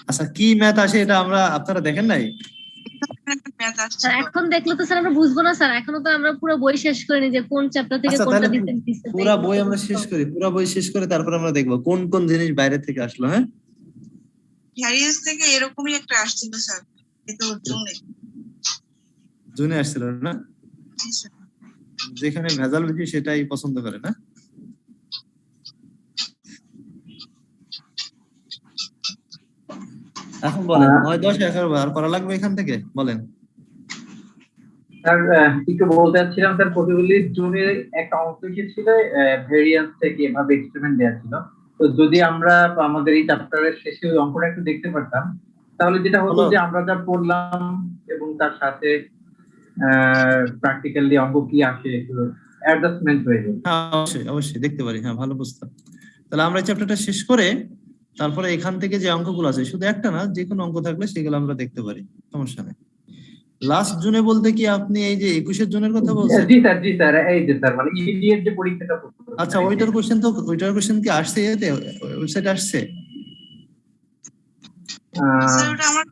আচ্ছা কি ম্যাথ আসে এটা আপনারা দেখেন নাই? স্যার এখন দেখলে তো স্যার আমরা বুঝবো না স্যার, এখনো তো আমরা পুরো বই শেষ করিনি যে কোন চ্যাপ্টার থেকে আচ্ছা কোনটা তাহলে দিতে। পুরো বই আমরা শেষ করি, পুরো বই শেষ করে তারপর আমরা দেখবো কোন কোন জিনিস বাইরে থেকে আসলো। হ্যাঁ ভ্যারিয়েন্স থেকে এরকমই একটা আসছিল স্যার, এটা জুনে। জুনে আসছিল না? যেখানে ভেজাল বেশি সেটাই পছন্দ করে না? এখন বলেন 9, 10, 11 বার করা লাগবে এখান থেকে, বলেন। স্যার একটু বলতে চাচ্ছিলাম স্যার, পসিবলি জুনে একটা অংশ ছিল ভেরিয়েন্স থেকে এভাবে এক্সপেরিমেন্ট দেওয়া ছিল। তো যদি আমরা আমাদের এই চ্যাপ্টারের শেষে ওই অঙ্কটা একটু দেখতে পারতাম, তাহলে যেটা হতো যে আমরা যা পড়লাম এবং তার সাথে প্র্যাকটিক্যালি অঙ্ক কি আসে একটু অ্যাডজাস্টমেন্ট হয়ে যাবে। হ্যাঁ অবশ্যই অবশ্যই দেখতে পারি, হ্যাঁ ভালো প্রস্তাব। তাহলে আমরা এই চ্যাপ্টারটা শেষ করে তারপরে এখান থেকে যে অঙ্কগুলো আছে, শুধু একটা না, যে কোনো অঙ্ক থাকলে সেগুলো আমরা দেখতে পারি, সমস্যা নেই। লাস্ট জুনে বলতে কি আপনি এই যে 21 জুনের কথা বলছেন? জি স্যার, এই যে স্যার মানে ইডিএর যে পরীক্ষাটা হতো। আচ্ছা, ওইটার কোশ্চেন কি আসছে এতে ওয়েবসাইটে আসছে? স্যার ওটা আমার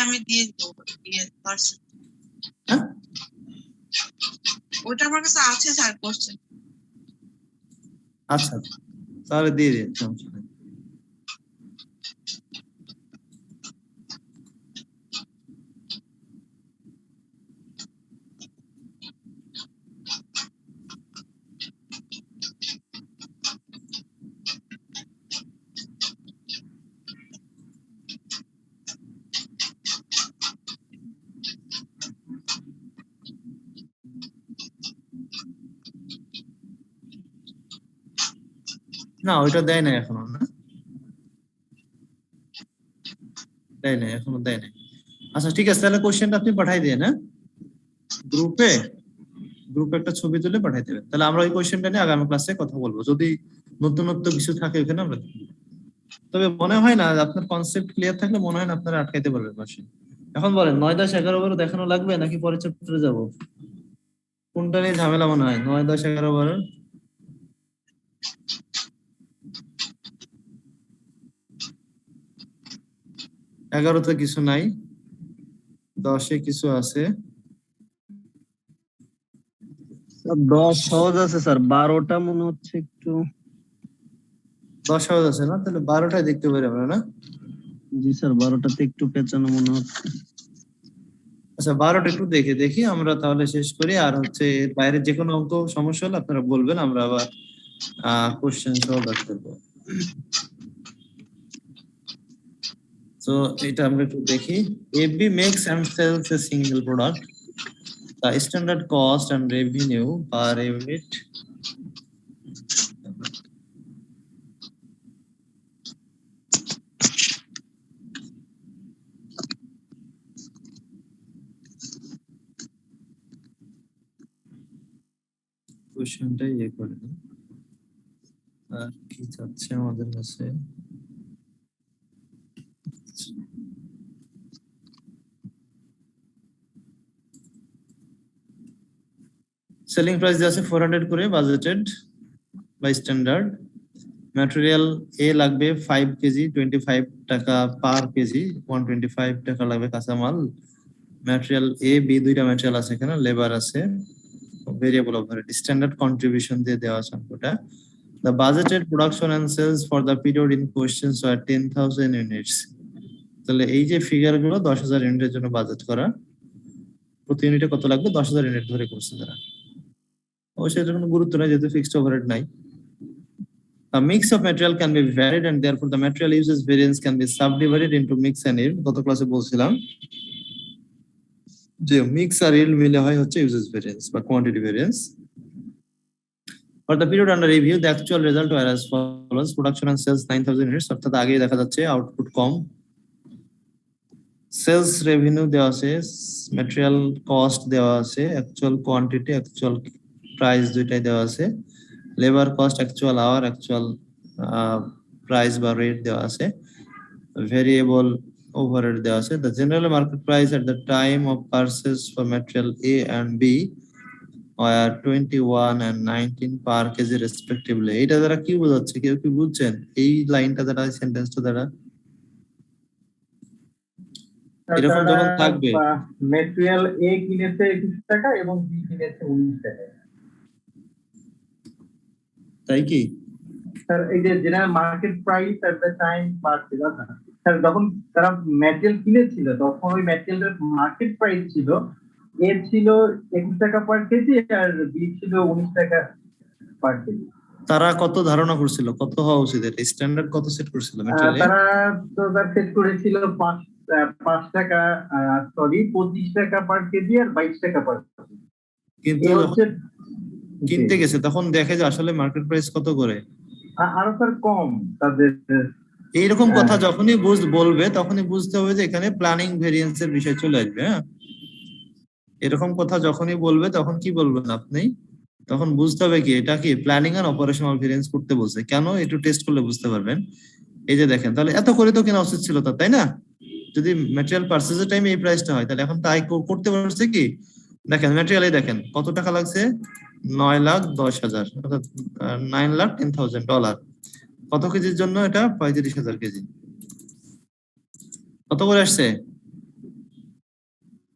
আমি দিয়ে দেবো, পার্সেন্ট। হ্যাঁ ওটা আমার কাছে আছে স্যার কোশ্চেন। আচ্ছা তাহলে দিয়ে দিন, সমস্যা নেই। না ওইটা দেয় না এখনো, না দেয় নাই, এখনো দেয় নাই। আচ্ছা ঠিক আছে, তাহলে কোশ্চেনটা আপনি পাঠাই দিয়ে, না গ্রুপে একটা ছবি তুলে পাঠাই দেবেন। তাহলে আমরা ওই কোশ্চেনটা নিয়ে আগামী ক্লাসে কথা বলবো, যদি নতুনত্ব কিছু থাকে ওখানে আমরা দেখব। তবে মনে হয় না, আপনার কনসেপ্ট ক্লিয়ার থাকলে মনে হয় না আপনারা আটকাইতে পারবেন পাশে। এখন বলেন 9, 10, 11 বার দেখানো লাগবে নাকি পরের চ্যাপ্টারে যাব? কোনটা নিয়ে ঝামেলা মনে হয়? 9, 10, 11 বার? 11তে কিছু নাই, 10-এ কিছু আছে। 10 সহজ আছে স্যার, 12টা মনে হচ্ছে একটু। 10 সহজ আছে না? তাহলে 12টায় দেখতে পারি আমরা, না? জি স্যার, 12টাতে একটু পেঁচানো মনে হচ্ছে। আচ্ছা 12টা একটু দেখি আমরা, তাহলে শেষ করি। আর হচ্ছে এর বাইরে যে কোনো অঙ্ক সমস্যা হলে আপনারা বলবেন, আমরা আবার কোশ্চেন সহ ব্যাক করবো। তো এটা আমরা একটু দেখি। FB makes and sells a single product. The standard cost and revenue per unit কোশ্চেনটা ইয়ে করে দিই। আর কি চাচ্ছে আমাদের কাছে? সেলিং প্রাইস আছে 400 করে, বাজেটেড বাই স্ট্যান্ডার্ড। ম্যাটেরিয়াল এ লাগবে 5 কেজি, 25 টাকা পার কেজি, 125 টাকা লাগবে কাঁচামাল। ম্যাটেরিয়াল এ বি দুইটা ম্যাটেরিয়াল আছে এখানে, লেবার আছে, ভেরিয়েবল ওভারহেড, স্ট্যান্ডার্ড কন্ট্রিবিউশন দিয়ে দেওয়া আছে অঙ্কটা। The budgeted production and sales for the period in question were 10,000 units. তাহলে এই যে ফিগার গুলো 10,000 ইউনিটের জন্য বাজেট করা, প্রতি ইউনিটে কত লাগবে? 10,000 ইউনিট ধরে করছে তারা। অবশ্যই এটার কোনো গুরুত্ব নাই যেহেতু ফিক্সড ওভারহেড নাই। A mix of material can be varied and therefore the material uses variance can be subdivided into mix and yield. গত ক্লাসে বলছিলাম যে মিক্স আর yield মিলে হয় হচ্ছে uses variance বা quantity variance. For the period under review, the actual result were as follows: production and sales 9,000 units, অর্থাৎ আগেই দেখা যাচ্ছে আউটপুট কম। সেলস রেভিনিউ দেওয়া আছে, ম্যাটেরিয়াল কস্ট দেওয়া আছে, অ্যাকচুয়াল কোয়ান্টিটি, অ্যাকচুয়াল প্রাইস দুইটাই দেওয়া আছে, labour cost, actual hour, actual price বা রেট দেওয়া আছে, ভেরিয়েবল ওভারহেড দেওয়া আছে। The general market price at the time of purchase for material A and B were 21 and 19 per kg respectively. এটা দ্বারা কি বোঝাচ্ছে? কেউ কি বুঝছেন এই লাইনটা দ্বারা, সেন্টেন্সটা দ্বারা? এরকম যখন থাকবে, ম্যাটেরিয়াল এ কিনেছে 21 টাকা এবং বি কিনেছে 19 টাকা। তাই কি? স্যার এই যে general market price at the time purchase, sir যখন তারা ম্যাটেরিয়াল কিনেছিল তখন ওই ম্যাটেরিয়ালের মার্কেট প্রাইস ছিল এ ছিল 21 টাকা পার কেজি আর বি ছিল 19 টাকা পার কেজি। তারা কত ধারণা করছিল কত হওয়া উচিত, এটা স্ট্যান্ডার্ড কত সেট করছিল ম্যাটেরিয়ালে? তারা তো তার সেট করেছিল 5 টাকা, সরি 25 টাকা পার কেজি আর 22 টাকা পার কেজি। কিন্তু এই যখন হচ্ছে কিনতে গেছে তখন দেখে যে আসলে মার্কেট প্রাইস কত করে। আরো স্যার কম তাদের। এইরকম কথা যখনই বলবে তখনই বুঝতে হবে যে এখানে প্ল্যানিং ভেরিয়েন্স এর বিষয় চলে আসবে। হ্যাঁ, এরকম কথা যখনই বলবে তখন কি বলবেন আপনি, তখন বুঝতে হবে কি এটা কি প্ল্যানিং আর অপারেশনাল ভেরিয়েন্স করতে বলছে। কেন একটু টেস্ট করলে বুঝতে পারবেন। এই যে দেখেন, তাহলে এত করে তো কেনা উচিত ছিল তাই না? যদি ম্যাটেরিয়াল পারচেজের টাইমে এই প্রাইসটা হয় তাহলে এখন তাই করতে পারছে কি? দেখেন ম্যাটেরিয়ালে দেখেন কত টাকা লাগছে, 9,10,000 অর্থাৎ $9,10,000। কত কেজির জন্য এটা? 35,000 কেজি। কত করে আসছে?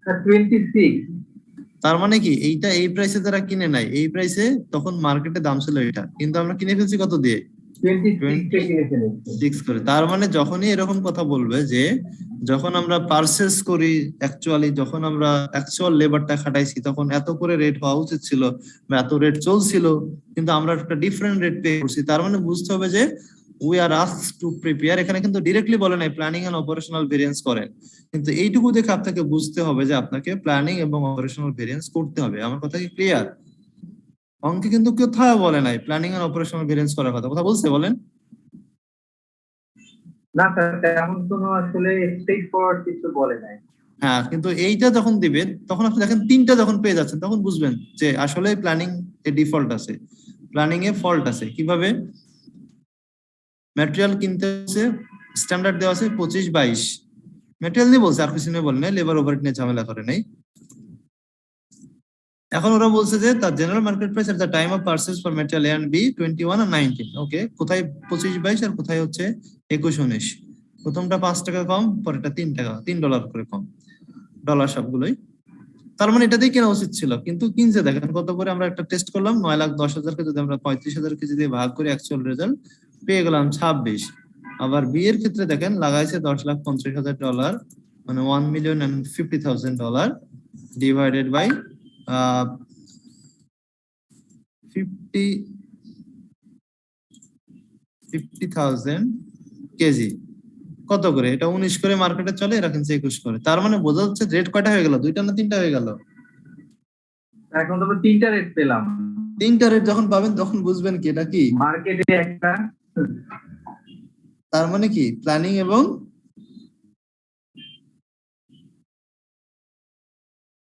26। তার মানে কি এইটা এই প্রাইসে যারা কিনে নাই, এই প্রাইসে তখন মার্কেটে দাম ছিল এটা, কিন্তু আমরা কিনে ফেলছি কত দিয়ে? 26 করে। তার মানে যখনই এরকম কথা বলবে যে যখন আমরা পারচেজ করি অ্যাকচুয়ালি, যখন আমরা অ্যাকচুয়াল লেবারটা খাটাইছি তখন এত করে রেট হওয়া উচিত ছিল বা এত রেট চলছিল, কিন্তু আমরা একটা ডিফারেন্ট রেট পে করছি। তার মানে বুঝতে হবে যে we are asked to prepare. এখানে কিন্তু ডিরেক্টলি বলে নাই প্ল্যানিং এন্ড অপারেশনাল ভেরিয়েন্স করেন, কিন্তু এইটুকু দেখে আপনাকে বুঝতে হবে যে আপনাকে প্ল্যানিং এবং অপারেশনাল ভেরিয়েন্স করতে হবে। আমার কথা কি ক্লিয়ার? অঙ্কে কিন্তু কোথাও বলে নাই প্ল্যানিং এন্ড অপারেশনাল ভেরিয়েন্স করার কথা। কথা বলছে বলেন? না স্যার তেমন কোনো আসলে স্ট্রেট ফরওয়ার্ড কিছু বলে নাই। হ্যাঁ, কিন্তু এইটা যখন দিবেন তখন আপনি দেখেন তিনটা যখন পেয়ে যাচ্ছেন তখন বুঝবেন যে আসলে প্ল্যানিং এ ডিফল্ট আছে, প্ল্যানিং এ ফল্ট আছে। কিভাবে? ম্যাটেরিয়াল কিনতে হচ্ছে, স্ট্যান্ডার্ড দেওয়া আছে 25-22, ম্যাটেরিয়াল নিয়ে বলছে, আর কিছু নিয়ে বলে নাই, লেবার ওভারহেড নিয়ে ঝামেলা করে নাই। এখন ওরা বলছে যে তার general market price at the time of purchase for material A and B 21 আর 19। ওকে, কোথায় 25-22 আর কোথায় হচ্ছে 21-19? প্রথমটা 5 টাকা কম, পরেরটা $3 করে কম, ডলার সবগুলোই। তার মানে এটাতেই কেনা উচিত ছিল, কিন্তু কিনছে দেখেন কত করে। আমরা একটা টেস্ট করলাম, 9,10,000 কে যদি আমরা 35,000 কেজি দিয়ে ভাগ করি অ্যাকচুয়াল রেজাল্ট পেয়ে গেলাম 26। আবার বি এর ক্ষেত্রে দেখেন লাগাইছে $10,50,000, মানে $1,050,000 ডিভাইডেড বাই 50,000 কেজি। কত করে? এটা 19 করে মার্কেটে চলে, এরা কিনছে 21 করে। তার মানে বোঝা যাচ্ছে রেট কয়টা হয়ে গেল? দুইটা না তিনটা হয়ে গেল? এখন তো আমরা 3টা রেট পেলাম। তিনটা রেট যখন পাবেন তখন বুঝবেন কি এটা কি মার্কেটে একটা। তার মানে কি প্ল্যানিং এবং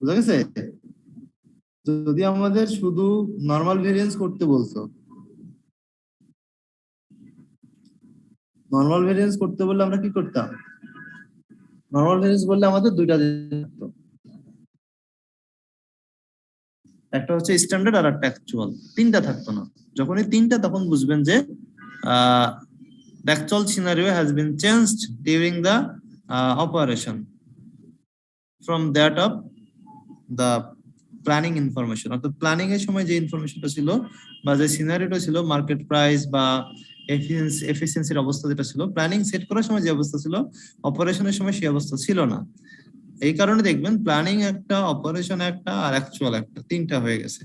বুঝা গেছে। যদি আমাদের শুধু নরমাল ভেরিয়েন্স করতে বলতো, নরমাল ভেরিয়েন্স করতে বললে আমরা কি করতাম? নরমাল ভেরিয়েন্স বললে আমাদের দুইটা থাকতো, একটা হচ্ছে স্ট্যান্ডার্ড আর একটা অ্যাকচুয়াল, তিনটা থাকতো না। যখনই তিনটা তখন বুঝবেন যে the actual scenario has been changed during the operation from that of the planning information. অর্থাৎ প্ল্যানিং এর সময় যে ইনফরমেশনটা ছিল বা যে সিনারিওটা ছিল, মার্কেট প্রাইস বা এফিসিয়েন্সির অবস্থা যেটা ছিল, প্ল্যানিং সেট করার সময় যে অবস্থা ছিল, অপারেশনের সময় সেই অবস্থা ছিল না। এই কারণে দেখবেন প্ল্যানিং একটা, অপারেশন একটা আর অ্যাকচুয়াল একটা, তিনটা হয়ে গেছে।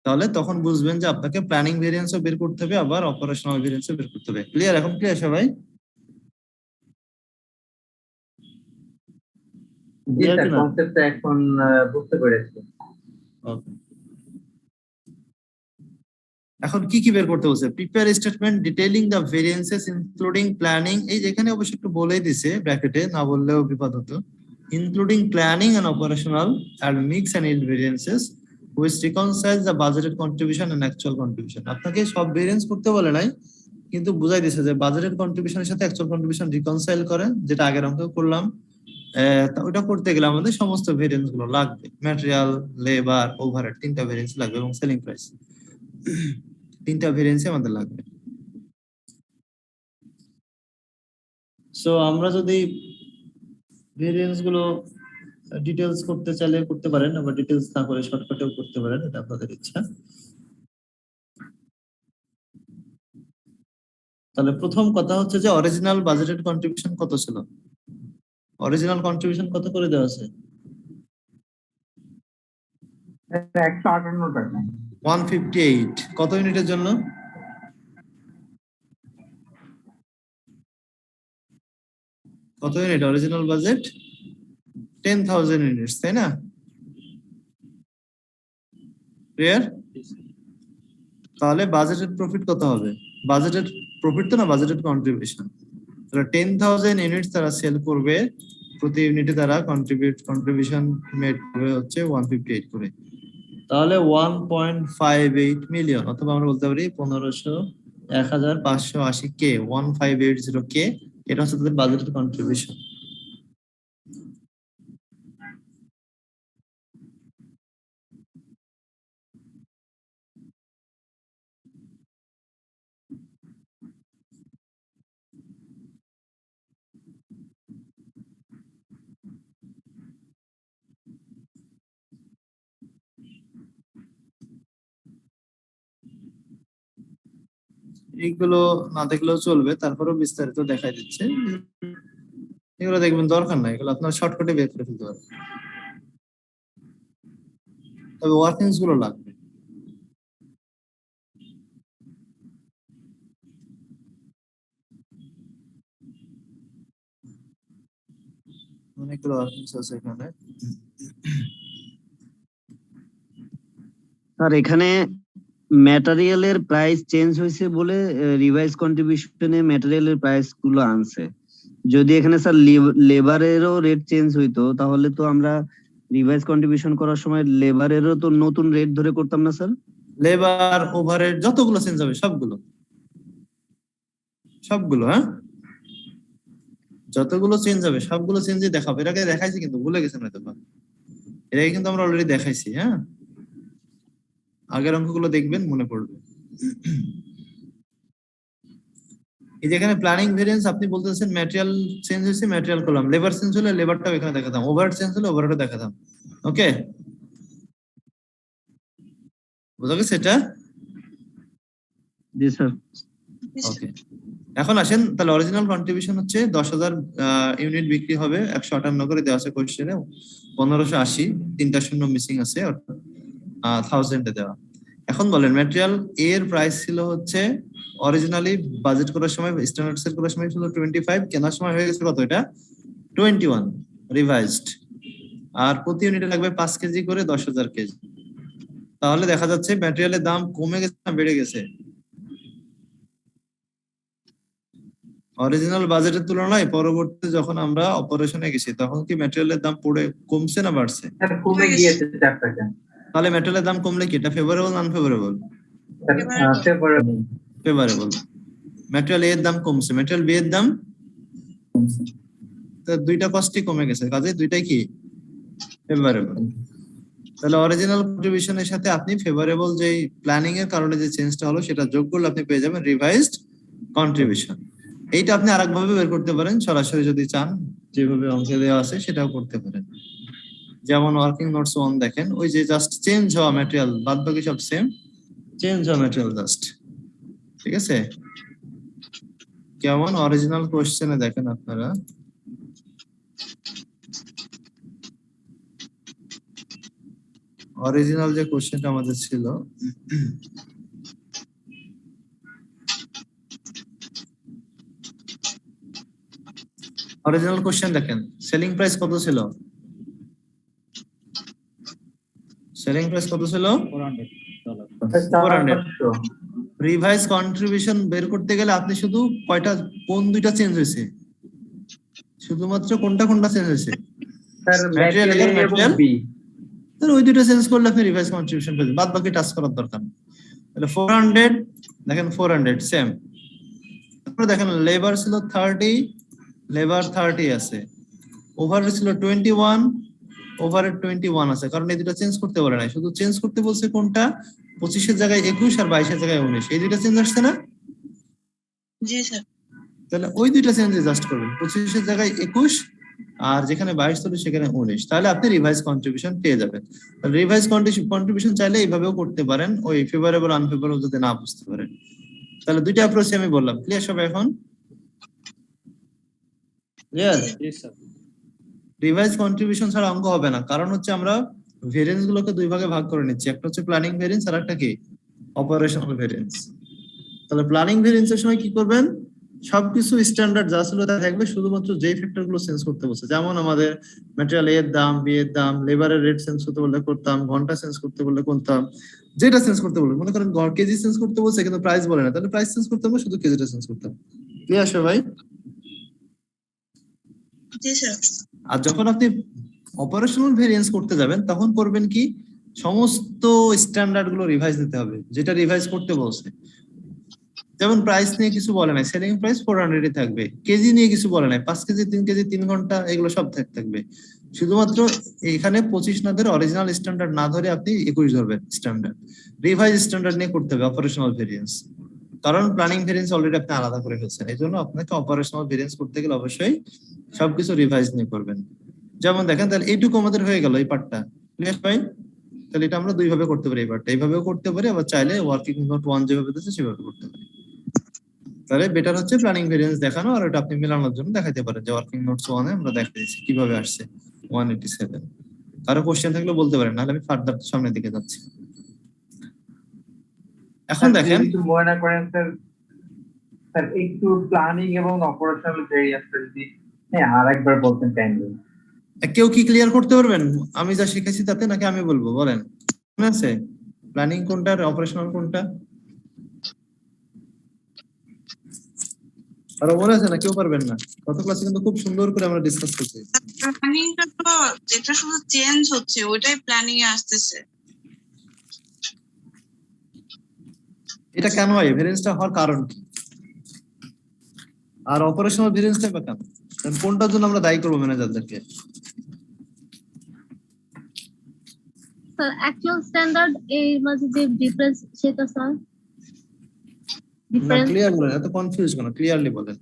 তাহলে তখন বুঝবেন যে আপনাকে প্ল্যানিং ভেরিয়েন্সও বের করতে হবে, আবার অপারেশনাল ভেরিয়েন্সও বের করতে হবে। ক্লিয়ার? এখন ক্লিয়ার সবাই? জি স্যার, কনসেপ্টটা এখন বুঝতে পেরেছি। এখন কি কি বের করতে বলছে? Prepare statement detailing the variances including planning. এই যেখানে অবশ্যই একটু বলেই দিছে ব্র্যাকেটে, না বললেও বিপদ হতো। Including planning and operational and mix and yield variances which reconciles the budgeted contribution and actual contribution। আপনাকে সব ভেরিয়েন্স করতে বলে নাই, কিন্তু বুঝাই দিছে যে বাজেটেড কন্ট্রিবিউশনের সাথে অ্যাকচুয়াল কন্ট্রিবিউশন রিকনসাইল করে, যেটা আগের অঙ্কে করলাম। ওটা করতে গেলে আমাদের সমস্ত ভেরিয়েন্স গুলো লাগবে, ম্যাটেরিয়াল, লেবার, ওভারহেড, তিনটা ভেরিয়েন্স লাগবে এবং সেলিং প্রাইস, তিনটা ভেরিয়েন্সই আমাদের লাগবে। সো আমরা যদি ভেরিয়েন্স গুলো ডিটেইলস করতে চাইলে করতে পারেন, আবার ডিটেইলস না করে শর্টকাটেও করতে পারেন, এটা আপনাদের ইচ্ছা। তাহলে প্রথম কথা হচ্ছে যে অরিজিনাল বাজেটেড কন্ট্রিবিউশন কত ছিল? অরিজিনাল কন্ট্রিবিউশন কত করে দেওয়া আছে? 158 টাকা। 158। কত ইউনিটের জন্য? কত ইউনিট অরিজিনাল বাজেট? 10,000 ইউনিটস, তাই না? ক্লিয়ার? তাহলে বাজেটেড প্রফিট কত হবে? বাজেটেড প্রফিট তো না, বাজেটেড কন্ট্রিবিউশন। তাহলে 10,000 ইউনিট তারা সেল করবে, প্রতি ইউনিটে তারা কন্ট্রিবিউশন মেড হবে হচ্ছে 158 করে। তাহলে 1.58 মিলিয়ন, অথবা আমরা বলতে পারি 1580 কে 1580 কে, এটা হচ্ছে তাদের বাজেটেড কন্ট্রিবিউশন। এইগুলো না দেখলেও চলবে, তারপরেও বিস্তারিত দেখাই দিচ্ছে। এগুলো দেখবেন দরকার নাই, এগুলো আপনার শর্টকাটে বের করে ফেলতে পারবেন, তবে ওয়ার্কিংস গুলো লাগবে। অনেকগুলো ওয়ার্কিংস আছে এখানে। স্যার এখানে ম্যাটেরিয়ালের প্রাইস চেঞ্জ হয়েছে বলে রিভাইজ কন্ট্রিবিউশনে ম্যাটেরিয়ালের প্রাইস গুলো আনছে। যদি এখানে স্যার লেবারেরও রেট চেঞ্জ হইতো তাহলে তো আমরা রিভাইজ কন্ট্রিবিউশন করার সময় লেবারেরও তো নতুন রেট ধরে করতাম না স্যার? লেবার ওভারহেড যতগুলো চেঞ্জ হবে সবগুলো, হ্যাঁ, যতগুলো চেঞ্জ হবে সবগুলো চেঞ্জই দেখাবো। এর আগে দেখাইছি কিন্তু ভুলে গেছেন হয়তো বা, এর আগে কিন্তু আমরা অলরেডি দেখাইছি। হ্যাঁ, আগের অঙ্কগুলো দেখবেন, মনে পড়বে। এই যে এখানে প্ল্যানিং ভেরিয়েন্স, আপনি বলতেছেন ম্যাটেরিয়াল চেঞ্জ হয়েছে, ম্যাটেরিয়াল করলাম, লেবার চেঞ্জ হলে লেবারটাও এখানে দেখাতাম, ওভারহেড চেঞ্জ হলে ওভারহেডও দেখাতাম। ওকে, বোঝা গেছে এটা? জি স্যার। ওকে, এখন আসেন তাহলে অরিজিনাল কন্ট্রিবিউশন হচ্ছে 10,000 ইউনিট বিক্রি হবে, 158 করে দেওয়া আছে কোশ্চেনে, 1580, 3টা শূন্য মিসিং আছে, 1000 এ দেওয়া। এখন বলেন ম্যাটেরিয়াল এর প্রাইস ছিল হচ্ছে অরিজিনালি বাজেট করার সময়, স্ট্যান্ডার্ড সেল করার সময় ছিল 25, কেনার সময় হয়ে গেছে কত? এটা 21 রিভাইজড। আর প্রতি ইউনিটে লাগবে 5 কেজি করে, 10,000 কেজি। তাহলে দেখা যাচ্ছে ম্যাটেরিয়ালের দাম কমে গেছে না বেড়ে গেছে? অরিজিনাল বাজেটের তুলনায় পরবর্তীতে যখন আমরা অপারেশনে গেছি তখন কি ম্যাটেরিয়ালের দাম পড়ে কমছে না বাড়ছে? কমে গিয়েছে 4 টাকা। তাহলে ম্যাটেরিয়ালের দাম কমলে কি এটা ফেভারেবল না আনফেভারেবল? ফেভারেবল। ফেভারেবল। ম্যাটেরিয়াল এর দাম কমছে, ম্যাটেরিয়াল বি এর দাম তো দুইটা কস্টই কমে গেছে, কাজে দুইটাই কি ফেভারেবল। তাহলে অরিজিনাল কন্ট্রিবিউশনের সাথে আপনি ফেভারেবল যে প্ল্যানিং এর কারণে যে চেঞ্জটা হলো সেটা যোগ করলে আপনি পেয়ে যাবেন রিভাইজড কন্ট্রিবিউশন। এইটা আপনি আরেকভাবে বের করতে পারেন, সরাসরি যদি চান, যেভাবে অঙ্কে দেওয়া আছে সেটাও করতে পারেন। যেমন ওয়ার্কিং নোটস 1 দেখেন, ওই যে জাস্ট চেঞ্জ হওয়া ম্যাটেরিয়াল, বাদ বাকি সব সেম, চেঞ্জ হওয়া ম্যাটেরিয়াল জাস্ট, ঠিক আছে? কেমন অরিজিনাল কোশ্চেনে দেখেন আপনারা, অরিজিনাল যে কোশ্চেনটা আমাদের ছিল, অরিজিনাল কোশ্চেন দেখেন, সেলিং প্রাইস কত ছিল? সেলিং প্রাইস কত ছিল? $400। রিভাইজ কন্ট্রিবিউশন বের করতে গেলে আপনি শুধু কয়টা, কোন দুইটা চেঞ্জ হয়েছে? শুধুমাত্র কোনটা চেঞ্জ হয়েছে? ম্যাটেরিয়াল এবং বি। তাহলে ওই দুটো চেঞ্জ করলে আপনি রিভাইজ কন্ট্রিবিউশন পেয়ে যাবেন, বাদ বাকি টাচ করার দরকার নেই। তাহলে 400 দেখেন, 400 সেম। তারপরে দেখেন লেবার ছিল 30, লেবার 30 আছে, ওভারহেড ছিল 21, ওভারহেড 21 আছে, কারণ এই দুটো চেঞ্জ করতে বলে নাই, শুধু চেঞ্জ করতে বলছে কোনটা, 25 এর জায়গায় 21 আর 22 এর জায়গায় 19, এই দুটো চেঞ্জ আসছে না? জি স্যার। তাহলে ওই দুইটা চেঞ্জ জাস্ট করবেন, 25 এর জায়গায় 21 আর যেখানে 22 ছিল সেখানে 19, তাহলে আপনি রিভাইজ কন্ট্রিবিউশন পেয়ে যাবেন। রিভাইজ কন্ট্রিবিউশন চাইলে এইভাবেও করতে পারেন, ওই ফেভারেবল আনফেভারেবল যদি না বুঝতে পারেন। তাহলে দুইটা অ্যাপ্রোচ আমি বললাম, ক্লিয়ার সবাই এখন? ক্লিয়ার? রিভাইজ কন্ট্রিবিউশন ছাড়া অঙ্ক হবে না, কারণ হচ্ছে আমরা ভেরিয়েন্স গুলোকে দুই ভাগে ভাগ করে নিচ্ছি, একটা হচ্ছে প্ল্যানিং ভেরিয়েন্স আর একটা কি অপারেশনাল ভেরিয়েন্স। তাহলে প্ল্যানিং ভেরিয়েন্সের সময় কি করবেন, সবকিছু স্ট্যান্ডার্ড যা ছিল তা থাকবে, শুধুমাত্র যেই ফ্যাক্টর গুলো চেঞ্জ করতে বলছে, যেমন আমাদের ম্যাটেরিয়াল এর দাম, বি এর দাম, লেবারের রেট চেঞ্জ করতে বললে করতাম, ঘন্টা চেঞ্জ করতে বললে করতাম, যেটা চেঞ্জ করতে বলবে, মনে করেন কেজি চেঞ্জ করতে বলছে কিন্তু প্রাইস বলে না, তাহলে প্রাইস চেঞ্জ করতে হবে, শুধু কেজিটা চেঞ্জ করতাম। ক্লিয়ার সবাই? জি স্যার। আর যখন আপনি অপারেশনাল ভেরিয়েন্স করতে যাবেন তখন করবেন কি, সমস্ত স্ট্যান্ডার্ড গুলো রিভাইজ দিতে হবে, যেটা রিভাইজ করতে বলছে। যেমন প্রাইস নিয়ে কিছু বলে নাই, সেলিং প্রাইস 400 থাকবে, কেজি নিয়ে কিছু বলে নাই, 5 কেজি 3 কেজি 3 ঘন্টা এগুলো সব থাকবে। শুধুমাত্র এখানে 25 না ধরে, অরিজিনাল স্ট্যান্ডার্ড না ধরে আপনি 21 ধরবেন স্ট্যান্ডার্ড, রিভাইজ স্ট্যান্ডার্ড নিয়ে করতে হবে অপারেশনাল ভেরিয়েন্স। কারণ প্ল্যানিং ভেরিয়েন্স অলরেডি আপনি আলাদা করে ফেলছেন, এই জন্য আপনাকে অপারেশনাল ভেরিয়েন্স করতে গেলে অবশ্যই সবকিছু রিভাইজ নিয়ে করবেন। যেমন দেখেন, তাহলে এইটুকু আমাদের হয়ে গেল এই পার্টটা, ক্লিয়ার ভাই? তাহলে এটা আমরা দুই ভাবে করতে পারি, এই পার্টটা এইভাবেও করতে পারি, আবার চাইলে ওয়ার্কিং নোট 1 যেভাবে দিচ্ছে সেভাবে করতে পারি। তাহলে বেটার হচ্ছে প্ল্যানিং ভেরিয়েন্স দেখানো, আর ওটা আপনি মেলানোর জন্য দেখাতে পারেন যে ওয়ার্কিং নোটস 1 এ আমরা দেখাই দিচ্ছি কিভাবে আসছে 187। কারো কোশ্চেন থাকলে বলতে পারেন, নাহলে আমি ফার্দার সামনের দিকে যাচ্ছি। এখন দেখেন, একটু মনে না করেন স্যার, স্যার একটু প্ল্যানিং এবং অপারেশনাল ভেরিয়েন্স যদি আরেকবার বলতেন কাইন্ডলি। কেউ কি ক্লিয়ার করতে পারবেন আমি যা শিখেছি তাতে, নাকি আমি বলবো? বলেন, মনে আছে প্ল্যানিং কোনটা আর অপারেশনাল কোনটা? আর মনে আছে না? কেউ পারবেন না? গত ক্লাসে কিন্তু খুব সুন্দর করে আমরা ডিসকাস করছি। প্ল্যানিংটা তো যেটা শুধু চেঞ্জ হচ্ছে ওইটাই প্ল্যানিং এ আসতেছে। এটা কেন হয়? ভেরিয়েন্সটা হওয়ার কারণ কি? আর অপারেশনাল ভেরিয়েন্সটা বা কেন? কোনটার জন্য আমরা দায়ী করবো ম্যানেজারদেরকে? স্যার অ্যাকচুয়াল স্ট্যান্ডার্ড এর মাঝে যে ডিফারেন্স সেটা স্যার না, ডিফারেন্স। ক্লিয়ার বলেন, এত কনফিউজ কেন? ক্লিয়ারলি বলেন,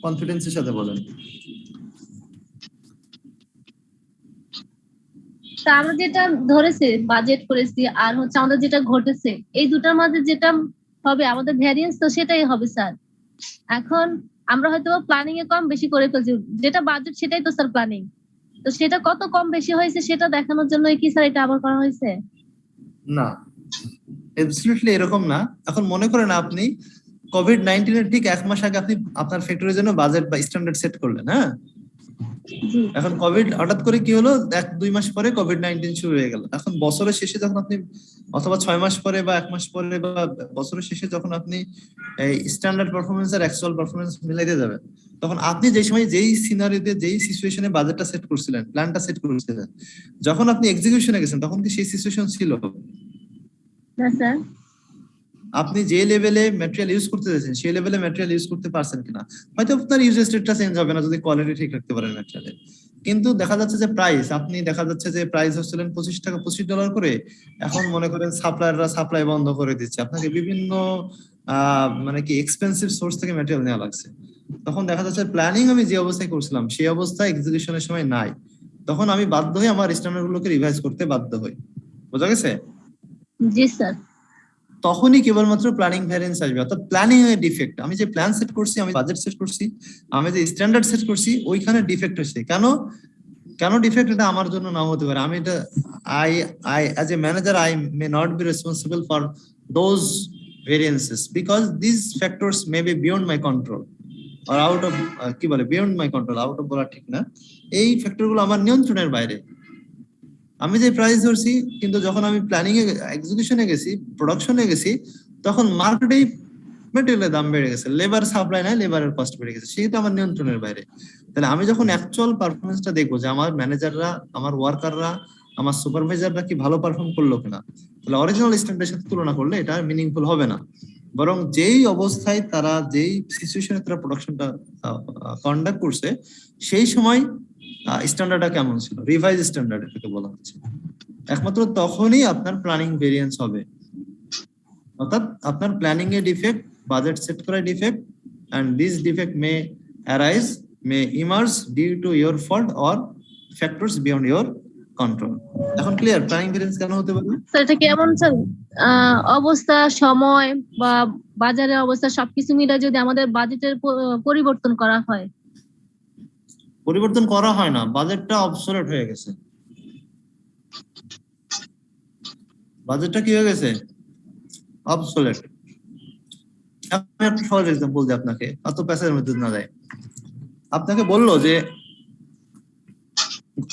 কনফিডেন্সের সাথে বলেন। তা আমরা যেটা ধরেছি বাজেট করেছি আর হচ্ছে আমাদের যেটা ঘটেছে, এই দুটার মাঝে যেটা হবে আমাদের ভ্যারিয়েন্স, তো সেটাই হবে স্যার। এখন আমরা হয়তো প্ল্যানিং এ কম বেশি করে ফেলছি, যেটা বাজেট সেটাই তো স্যার প্ল্যানিং, তো সেটা কত কম বেশি হয়েছে সেটা দেখানোর জন্য কি স্যার এটা আবার করা হয়েছে? না, এবসলিউটলি এরকম না। এখন মনে করেন আপনি কোভিড-19 এর ঠিক 1 মাস আগে আপনি আপনার ফ্যাক্টরির জন্য বাজেট বা স্ট্যান্ডার্ড সেট করলেন, হ্যাঁ? জি এখন কোভিড হঠাৎ করে কি হলো, 1-2 মাস পরে কোভিড-19 শুরু হয়ে গেল। এখন বছরের শেষে যখন আপনি, অথবা 6 মাস পরে বা 1 মাস পরে বা বছরের শেষে যখন আপনি এই স্ট্যান্ডার্ড পারফরমেন্স আর অ্যাকচুয়াল পারফরমেন্স মিলাইতে যাবেন, তখন আপনি যেই সময় যেই সিনারিওতে যেই সিচুয়েশনে বাজেটটা সেট করছিলেন, প্ল্যানটা সেট করছিলেন, যখন আপনি এক্সিকিউশনে গেছেন তখন কি সেই সিচুয়েশন ছিল? না স্যার। আপনি যে লেভেলে ম্যাটেরিয়াল ইউজ করতে যাচ্ছেন সেই লেভেলে ম্যাটেরিয়াল ইউজ করতে পারছেন কিনা? হয়তো আপনার ইউজেস রেটটা চেঞ্জ হবে না যদি কোয়ালিটি ঠিক রাখতে পারেন ম্যাটেরিয়ালের, কিন্তু দেখা যাচ্ছে যে প্রাইস, আপনি দেখা যাচ্ছে যে প্রাইস হচ্ছিলেন $25 করে, এখন মনে করেন সাপ্লায়াররা সাপ্লাই বন্ধ করে দিচ্ছে, আপনাকে বিভিন্ন মানে কি এক্সপেন্সিভ সোর্স থেকে ম্যাটেরিয়াল নেওয়া লাগছে। তখন দেখা যাচ্ছে প্ল্যানিং আমি যে অবস্থায় করছিলাম সেই অবস্থায় এক্সিকিউশনের সময় নাই, তখন আমি বাধ্য হয়ে আমার স্ট্যান্ডার্ড গুলোকে রিভাইজ করতে বাধ্য হই। বোঝা গেছে? জি স্যার। তখনই কেবলমাত্র প্ল্যানিং ভ্যারিয়েন্স আসবে, অর্থাৎ প্ল্যানিং এর ডিফেক্ট। আমি যে প্ল্যান সেট করছি, আমি বাজেট সেট করছি, আমি যে স্ট্যান্ডার্ড সেট করছি, ওইখানে ডিফেক্ট হচ্ছে। কেন ডিফেক্ট? এটা আমার জন্য নাও হতে পারে। আমি এটা I as a manager I may not be responsible for those variances because these factors may be beyond my control or out of কি বলে beyond my control, out of বলা ঠিক না, এই ফ্যাক্টর গুলো আমার নিয়ন্ত্রণের বাইরে। আমি যে প্রাইস ধরছি, কিন্তু যখন আমি প্ল্যানিং এ এক্সিকিউশনে গেছি, প্রোডাকশনে গেছি, তখন মার্কেটেই মেটেরিয়ালের দাম বেড়ে গেছে, লেবার সাপ্লাই নাই, লেবারের কস্ট বেড়ে গেছে, সেটা আমার নিয়ন্ত্রণের বাইরে। তাহলে আমি যখন অ্যাকচুয়াল পারফরমেন্সটা দেখবো যে আমার ম্যানেজাররা, আমার ওয়ার্কাররা, আমার সুপারভাইজাররা কি ভালো পারফর্ম করলো কিনা, তাহলে অরিজিনাল স্ট্যান্ডার্ডের সাথে তুলনা করলে এটা মিনিংফুল হবে না। বরং যেই অবস্থায় তারা, যেই সিচুয়েশনে তারা প্রোডাকশনটা কন্ডাক্ট করছে, সেই সময় স্ট্যান্ডার্ডটা কেমন ছিল, রিভাইজ স্ট্যান্ডার্ড এটাকে বলা হচ্ছে। একমাত্র তখনই আপনার প্ল্যানিং ভেরিয়েন্স হবে, অর্থাৎ আপনার প্ল্যানিং এ ডিফেক্ট, বাজেট সেট করার defect, and this defect may arise, may emerge due to your fault or factors beyond your control. এখন ক্লিয়ার প্ল্যানিং ভেরিয়েন্স কেন হতে পারে? স্যার এটা কেমন স্যার অবস্থা, সময় বা বাজারের অবস্থা সবকিছু মিলে যদি আমাদের বাজেটের পরিবর্তন করা হয়? পরিবর্তন করা হয় না, বাজেটটা অবসোলেট হয়ে গেছে। বাজেটটা কি হয়ে গেছে? অবসোলেট। আমি একটা সহজ এক্সাম্পল দিই আপনাকে, অত প্যাসেজের মধ্যে না যায়। আপনাকে বললো যে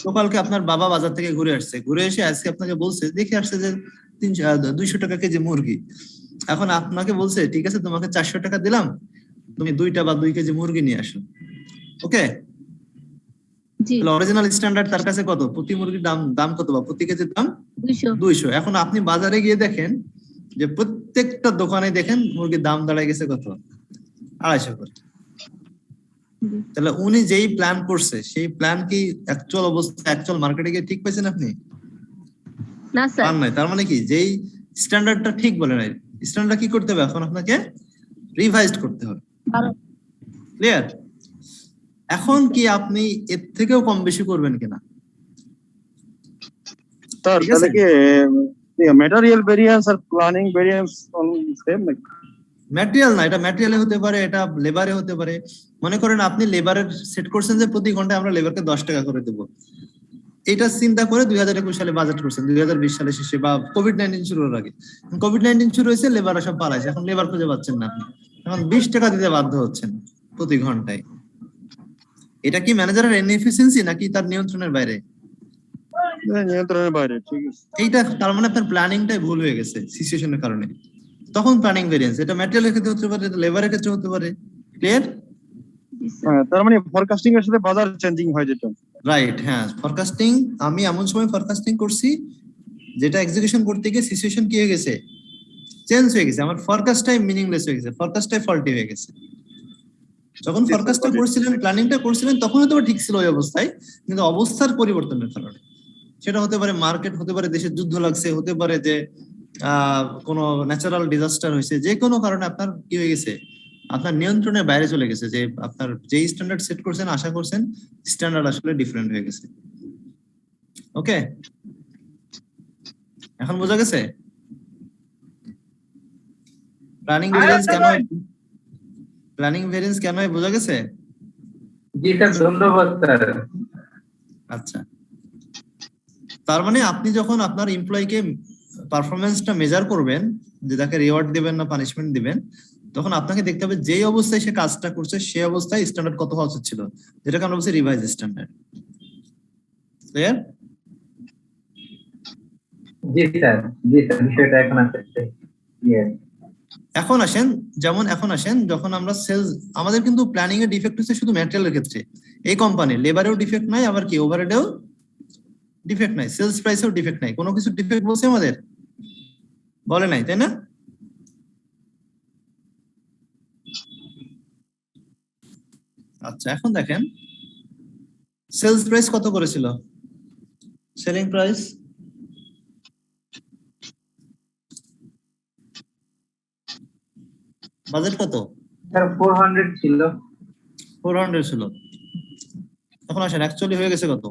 গতকালকে আপনার বাবা বাজার থেকে ঘুরে আসছে, ঘুরে এসে আজকে আপনাকে বলছে দেখে আসছে যে 200 টাকা কেজি মুরগি। এখন আপনাকে বলছে ঠিক আছে তোমাকে 400 টাকা দিলাম, তুমি 2টা বা 2 কেজি মুরগি নিয়ে আসো। ওকে, জি, অরিজিনাল স্ট্যান্ডার্ড তার কাছে কত? প্রতি মুরগির দাম কত বা প্রতি কেজির দাম 200। এখন আপনি বাজারে গিয়ে দেখেন যে প্রত্যেকটা দোকানে দেখেন মুরগির দাম দাঁড়ায় গেছে কত? 250 করে। তাহলে উনি যেই প্ল্যান করছে সেই প্ল্যান কি অ্যাকচুয়াল অবস্থা, অ্যাকচুয়াল মার্কেটে গিয়ে ঠিক পাইছেন আপনি? না স্যার। পান নাই। তার মানে কি যেই স্ট্যান্ডার্ডটা ঠিক বলে নাই, স্ট্যান্ডার্ড কি করতে হবে? এখন আপনাকে রিভাইজড করতে হবে। ক্লিয়ার? এখন কি আপনি এর থেকেও কম বেশি করবেন কিনা? স্যার ঠিক আছে? তাহলে কি material variance are planning variance same নাকি? ম্যাটেরিয়াল না, এটা ম্যাটেরিয়ালে হতে পারে, এটা লেবারে হতে পারে। মনে করেন আপনি লেবারের সেট করছেন যে প্রতি ঘন্টায় আমরা লেবারকে 10 টাকা করে দেবো, এটা চিন্তা করে 2021 সালে বাজেট করছেন, 2020 সালে শেষে বা কোভিড-19 শুরুর আগে। কোভিড-19 শুরু হয়েছে, লেবাররা সব পালাইছে, এখন লেবার খুঁজে পাচ্ছেন না আপনি, এখন 20 টাকা দিতে বাধ্য হচ্ছেন প্রতি ঘন্টায়। এটা কি ম্যানেজারের ইনএফিসিয়েন্সি নাকি তার নিয়ন্ত্রণের বাইরে? নিয়ন্ত্রণের বাইরে, ঠিক আছে। এইটা তার মানে আপনার প্ল্যানিংটাই ভুল হয়ে গেছে সিচুয়েশনের কারণে, তখন প্ল্যানিং ভেরিয়েন্স। এটা ম্যাটেরিয়ালের ক্ষেত্রে হতে পারে, এটা লেবারের ক্ষেত্রে হতে পারে। ক্লিয়ার? হ্যাঁ, তার মানে ফরকাস্টিং এর সাথে বাজার চেঞ্জিং হয় যেটা। রাইট, হ্যাঁ। ফরকাস্টিং আমি এমন সময় ফরকাস্টিং করছি যেটা এক্সিকিউশন করতে গিয়ে সিচুয়েশন কি হয়ে গেছে? চেঞ্জ হয়ে গেছে, আমার ফরকাস্টটাই মিনিংলেস হয়ে গেছে, ফরকাস্টটাই ফল্টি হয়ে গেছে। যখন ফরকাস্টটা করছিলেন, প্ল্যানিংটা করছিলেন, তখন হয়তো ঠিক ছিল ওই অবস্থায়, কিন্তু অবস্থার পরিবর্তনের কারণে, সেটা হতে পারে মার্কেট, হতে পারে দেশের যুদ্ধ লাগছে, হতে পারে যে কোনো ন্যাচারাল ডিজাস্টার হয়েছে, যে কোনো কারণে আপনার কি হয়ে গেছে? আপনার নিয়ন্ত্রণের বাইরে চলে গেছে, যে আপনার যেই স্ট্যান্ডার্ড সেট করছেন, আশা করছেন, স্ট্যান্ডার্ড আসলে ডিফারেন্ট হয়ে গেছে। ওকে, এখন বোঝা গেছে প্ল্যানিং ভেরিয়েন্স কেন হয়? প্ল্যানিং ভেরিয়েন্স কেন হয় বোঝা গেছে? জি স্যার, ধন্যবাদ স্যার। আচ্ছা, তার মানে আপনি যখন আপনার এমপ্লয়িকে পারফরমেন্সটা মেজার করবেন, যে তাকে রিওয়ার্ড দিবেন না পানিশমেন্ট দিবেন, তখন আপনাকে দেখতে হবে যেই অবস্থায় সে কাজটা করছে সেই অবস্থায় স্ট্যান্ডার্ড কত হওয়া উচিত ছিল, যেটাকে আমরা বলছি রিভাইজ স্ট্যান্ডার্ড। ক্লিয়ার? জি স্যার, জি স্যার, বিষয়টা এখন আসছে। এখন আসেন যখন আমরা সেলস, আমাদের কিন্তু প্ল্যানিং এর ডিফেক্ট হচ্ছে শুধু ম্যাটেরিয়ালের ক্ষেত্রে। এই কোম্পানি লেবারেও ডিফেক্ট নাই, আবার কি ওভারহেডেও ডিফেক্ট নাই, সেলস প্রাইসেও ডিফেক্ট নাই, কোনো কিছু ডিফেক্ট বলছে আমাদের? বলে নাই, তাই না? আচ্ছা, এখন দেখেন সেলস প্রাইস কত করেছিল? সেলিং প্রাইস বাজেট কত? স্যার 400 ছিল। 400 ছিল। এখন আসেন অ্যাকচুয়ালি হয়ে গেছে কত?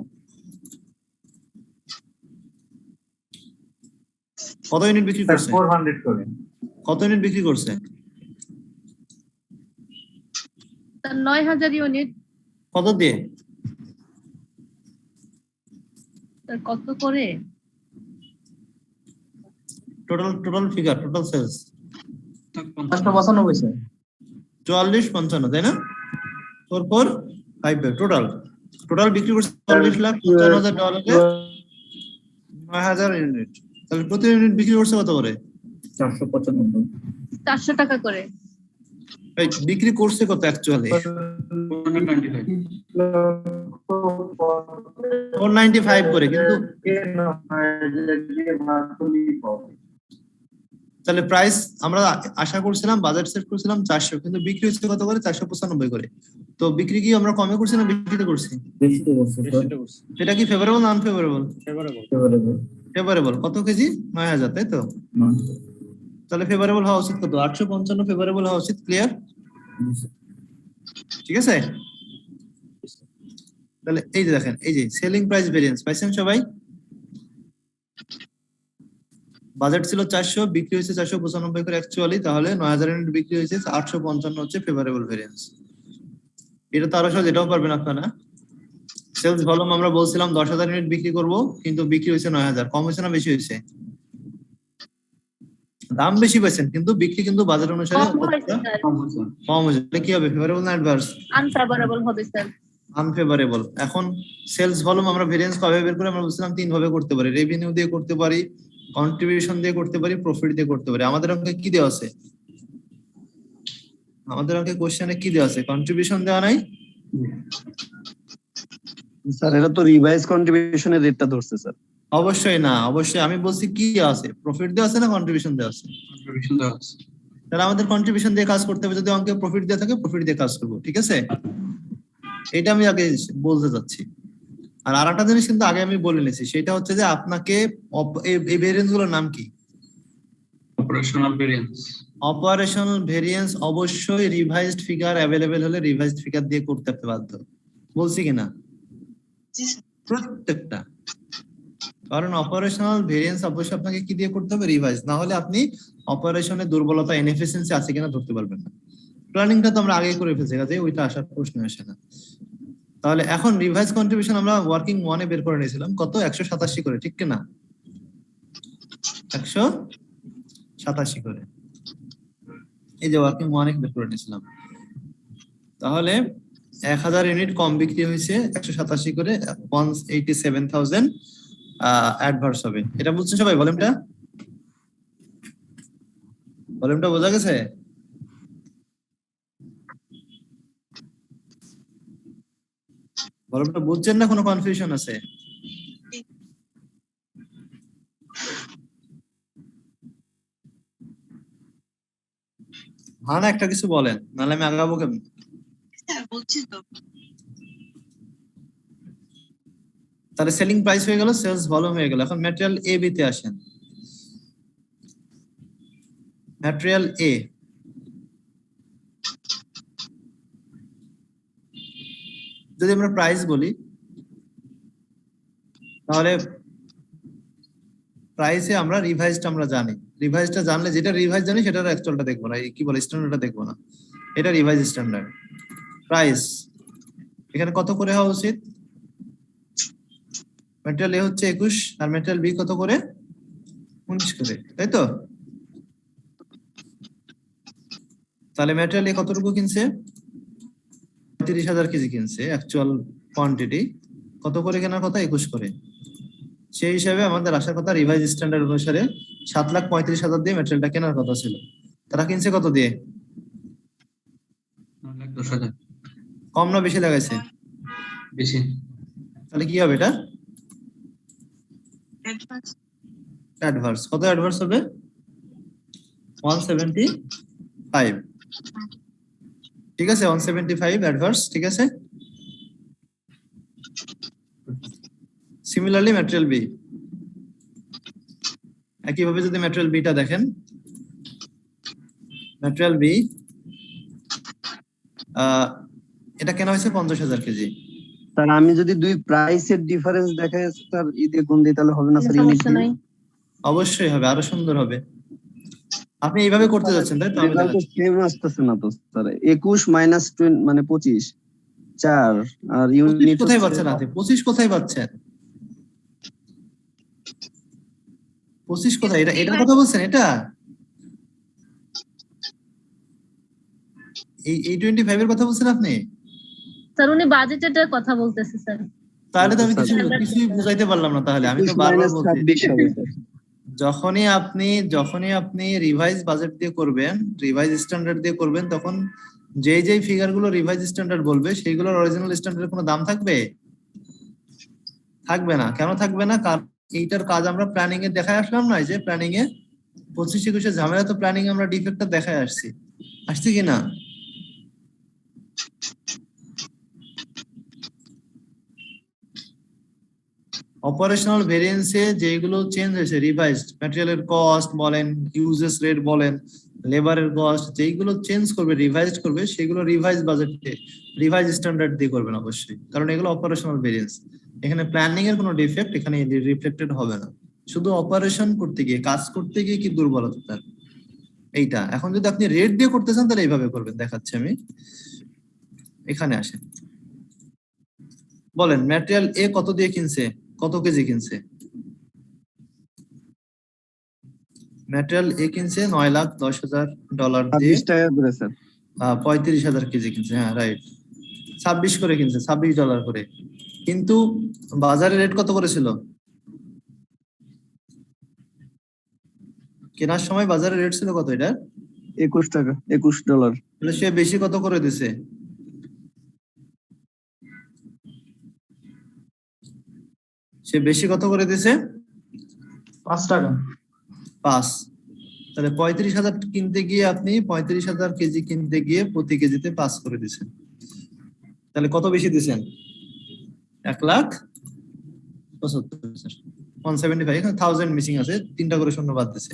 কত ইউনিট বিক্রি স্যার করছে? 400 করে। কত ইউনিট বিক্রি করছে? 9000 ইউনিট। কত দিয়ে? কত করে? Total figure, total sales 595 sir. 44-55, তাই না? 4455 টোটাল বিক্রি করছে $44,55,000 $9,000 ইউনিট। তাহলে প্রতি ইউনিট বিক্রি করছে কত করে? 495। 400 টাকা করে। এই বিক্রি করছে কত অ্যাকচুয়ালি? 495 করে, কিন্তু তাহলে প্রাইস আমরা আশা করছিলাম, বাজেট সেট করছিলাম 400, কিন্তু বিক্রি হচ্ছে কত করে? 495 করে। তো বিক্রি কি আমরা কমে করছি না বেশিতে করছি? বেশিতে করছে স্যার। এটা কি ফেভারেবল না আনফেভারেবল? ফেভারেবল। কত কেজি? 9000, তাই তো? তাহলে ফেভারেবল হওয়া উচিত কত? 855 ফেভারেবল হওয়া উচিত। ক্লিয়ার? ঠিক আছে। তাহলে এই যে দেখেন, এই যে সেলিং প্রাইস ভেরিয়েন্স পাইছেন সবাই? বাজেট ছিল 400, বিক্রি হয়েছে 495 করে অ্যাকচুয়ালি, তাহলে 9000 ইউনিট বিক্রি হয়েছে, 855 হচ্ছে ফেভারেবল ভেরিয়েন্স। এটা তো আরো সহজ, এটাও পারবেন আপনারা। সেলস ভলিউম আমরা বলছিলাম 10,000 ইউনিট বিক্রি করব, কিন্তু বিক্রি হয়েছে 9000, কম হয়েছে না বেশি হয়েছে? দাম বেশি পাইছেন কিন্তু বিক্রি কিন্তু বাজার অনুসারে কম হয়েছে স্যার, কম হয়েছে, তাহলে কি হবে? ফেভারেবল না অ্যাডভার্স? আনফেভারেবল হবে স্যার। আনফেভারেবল। এখন সেলস ভলিউম আমরা ভেরিয়েন্স কবে বের করে? আমরা বলছিলাম 3 ভাবে করতে পারি, রেভিনিউ দিয়ে করতে পারি, কন্ট্রিবিউশন দিয়ে করতে পারি, প্রফিট দিয়ে করতে পারি। আমাদের অঙ্কে কি দেওয়া আছে? আমাদের অঙ্কে কোশ্চেনে কি দেওয়া আছে? কন্ট্রিবিউশন দেওয়া নাই? স্যার এটা তো রিভাইজ কন্ট্রিবিউশনের রেটটা ধরছে স্যার। অবশ্যই না, অবশ্যই আমি বলছি কি দেওয়া আছে, প্রফিট দেওয়া আছে না কন্ট্রিবিউশন দেওয়া আছে? কন্ট্রিবিউশন দেওয়া আছে। তাহলে আমাদের কন্ট্রিবিউশন দিয়ে কাজ করতে হবে, যদি অঙ্কে প্রফিট দেওয়া থাকে প্রফিট দিয়ে কাজ করবো, ঠিক আছে? এটা আমি আগে বলতে চাচ্ছি। আর আরেকটা জিনিস কিন্তু আগে আমি বলে নিয়েছি, সেটা হচ্ছে যে আপনাকে এই ভেরিয়েন্স গুলোর নাম কি? Operational variance. অপারেশনাল ভেরিয়েন্স অবশ্যই রিভাইজড ফিগার অ্যাভেলেবেল হলে রিভাইজড ফিগার দিয়ে করতে বাধ্য, বলছি কিনা? জি স্যার। প্রত্যেকটা। কারণ অপারেশনাল ভেরিয়েন্স অবশ্যই আপনাকে কি দিয়ে করতে হবে? রিভাইজ, না হলে আপনি অপারেশনের দুর্বলতা ইনএফিসিয়েন্সি আছে কিনা ধরতে পারবেন না। প্ল্যানিংটা তো আমরা আগে করে ফেলছি, কাজে ওইটা আসার প্রশ্ন আসে না। তাহলে এখন রিভাইজ কন্ট্রিবিউশন আমরা ওয়ার্কিং 1 এ বের করে নিয়েছিলাম কত? 187 করে, ঠিক কিনা? 187 করে, এই যে ওয়ার্কিং 1 এ বের করে নিয়েছিলাম। তাহলে 1000 ইউনিট কম বিক্রি হয়েছে, 187 করে 187,000 অ্যাডভার্স হবে। এটা বুঝছেন সবাই? ভলিউমটা বোঝা গেছে? ভলিউমটা বুঝছেন না? কোনো কনফিউশন আছে? হ্যাঁ না, একটা কিছু বলেন, নাহলে আমি আগাবো কেমন? স্যার বলছি তো। তাহলে সেলিং প্রাইস হয়ে গেল, সেলস ভলিউম হয়ে গেল। এখন ম্যাটেরিয়াল এ বি তে আসেন। ম্যাটেরিয়াল এ, যদি আমরা প্রাইস বলি তাহলে প্রাইসে আমরা রিভাইজটা আমরা জানি, রিভাইজটা জানলে, যেটা রিভাইজ জানি সেটার অ্যাকচুয়ালটা দেখবো না, কি বলে স্ট্যান্ডার্ডটা দেখবো না, এটা রিভাইজ স্ট্যান্ডার্ড। প্রাইস এখানে কত করে হওয়া উচিত? ম্যাটেরিয়াল এ হচ্ছে 21 আর ম্যাটেরিয়াল বি কত করে? 19 করে, তাই তো? তাহলে ম্যাটেরিয়াল এ কতটুকু কিনছে? 30,000 কেজি কিনছে, অ্যাকচুয়াল কোয়ান্টিটি কত করে কেনার কথা? 21 করে। সেই হিসাবে আমাদের আসার কথা রিভাইজ স্ট্যান্ডার্ড অনুসারে 7,35,000 দিয়ে ম্যাটেরিয়ালটা কেনার কথা ছিল। তারা কিনছে কত দিয়ে? 9,10,000। কম না বেশি লাগাইছে? বেশি। তাহলে কি হবে এটা? অ্যাডভান্স। অ্যাডভার্স। কত অ্যাডভার্স হবে? 175। ঠিক আছে, 175 অ্যাডভার্স, ঠিক আছে। সিমিলারলি ম্যাটেরিয়াল বি, একইভাবে যদি ম্যাটেরিয়াল বিটা দেখেন, ম্যাটেরিয়াল বি এটা কেনা হয়েছে 50,000 কেজি। স্যার আমি যদি দুই প্রাইসের ডিফারেন্স দেখাই স্যার ঈদে গুণ দিই তাহলে হবে না স্যার? ইউনিট সমস্যা নাই। অবশ্যই হবে, আরো সুন্দর হবে। আপনি এইভাবে করতে যাচ্ছেন তাই তো? আমি রেজাল্ট দেখাচ্ছি। সেম আসতেছে না তো স্যার। 21 মাইনাস 20 মানে 25 4 আর 25 ইউনিট কোথায় পাচ্ছেন? আপনি 25 কোথায় পাচ্ছেন? 25 কোথায়? এটা এটার কথা বলছেন? এটা এই 25 এর কথা বলছেন আপনি? স্যার উনি বাজেটের কথা বলতেছে স্যার। তাহলে তো আমি কিছুই বুঝাইতে পারলাম না। তাহলে আমি তো বারবার বলছি, 26 হবে স্যার। যখনই আপনি রিভাইজ বাজেট দিয়ে করবেন, রিভাইজ স্ট্যান্ডার্ড দিয়ে করবেন, তখন যেই ফিগার গুলো রিভাইজ স্ট্যান্ডার্ড বলবে সেইগুলোর অরিজিনাল স্ট্যান্ডার্ডের কোনো দাম থাকবে? থাকবে না। কেন থাকবে না? কারণ এইটার কাজ আমরা প্ল্যানিং এ দেখায় আসলাম না, যে প্ল্যানিং এ 25-21 ঝামেলা তো প্ল্যানিং এ আমরা ডিফেক্টটা দেখায় আসছি কিনা? অপারেশনাল ভেরিয়েন্সে যেগুলো চেঞ্জ হয়েছে, রিভাইজড ম্যাটেরিয়ালের কস্ট বলেন, ইউজেস রেট বলেন, লেবারের কস্ট, যেইগুলো চেঞ্জ করবে, রিভাইজড করবে, সেগুলো রিভাইজ বাজেটে রিভাইজ স্ট্যান্ডার্ড দিয়ে করবেন অবশ্যই, কারণ এগুলো অপারেশনাল ভেরিয়েন্স। এখানে প্ল্যানিং এর কোনো ডিফেক্ট এখানে রিফ্লেক্টেড হবে না। শুধু অপারেশন করতে গিয়ে, কাজ করতে গিয়ে কি দুর্বলতা তার, এইটা। এখন যদি আপনি রেট দিয়ে করতে চান তাহলে এইভাবে করবেন, দেখাচ্ছি আমি। এখানে আসেন, বলেন ম্যাটেরিয়াল এ কত দিয়ে কিনছে, কত কেজি কিনছে? ম্যাটেরিয়াল এ কিনছে $9,10,000 দিয়ে, 26 টাকা করে স্যার। 35,000 কেজি কিনছে। হ্যাঁ রাইট, 26 করে কিনছে, $26 করে। কিন্তু বাজারে রেট কত করেছিল? কেনার সময় বাজারে রেট ছিল কত এটা? 21 টাকা, $21। তাহলে সে বেশি কত করে দিছে? সে বেশি কত করে দিছে? 5 টাকা। 5। তাহলে 35,000 কিনতে গিয়ে আপনি 35,000 কেজি কিনতে গিয়ে প্রতি কেজিতে 5 করে দিছেন। তাহলে কত বেশি দিছেন? 1,75,000, 175, এখানে 1000 মিসিং আছে, 3টা করে শূন্য বাদ দিছে।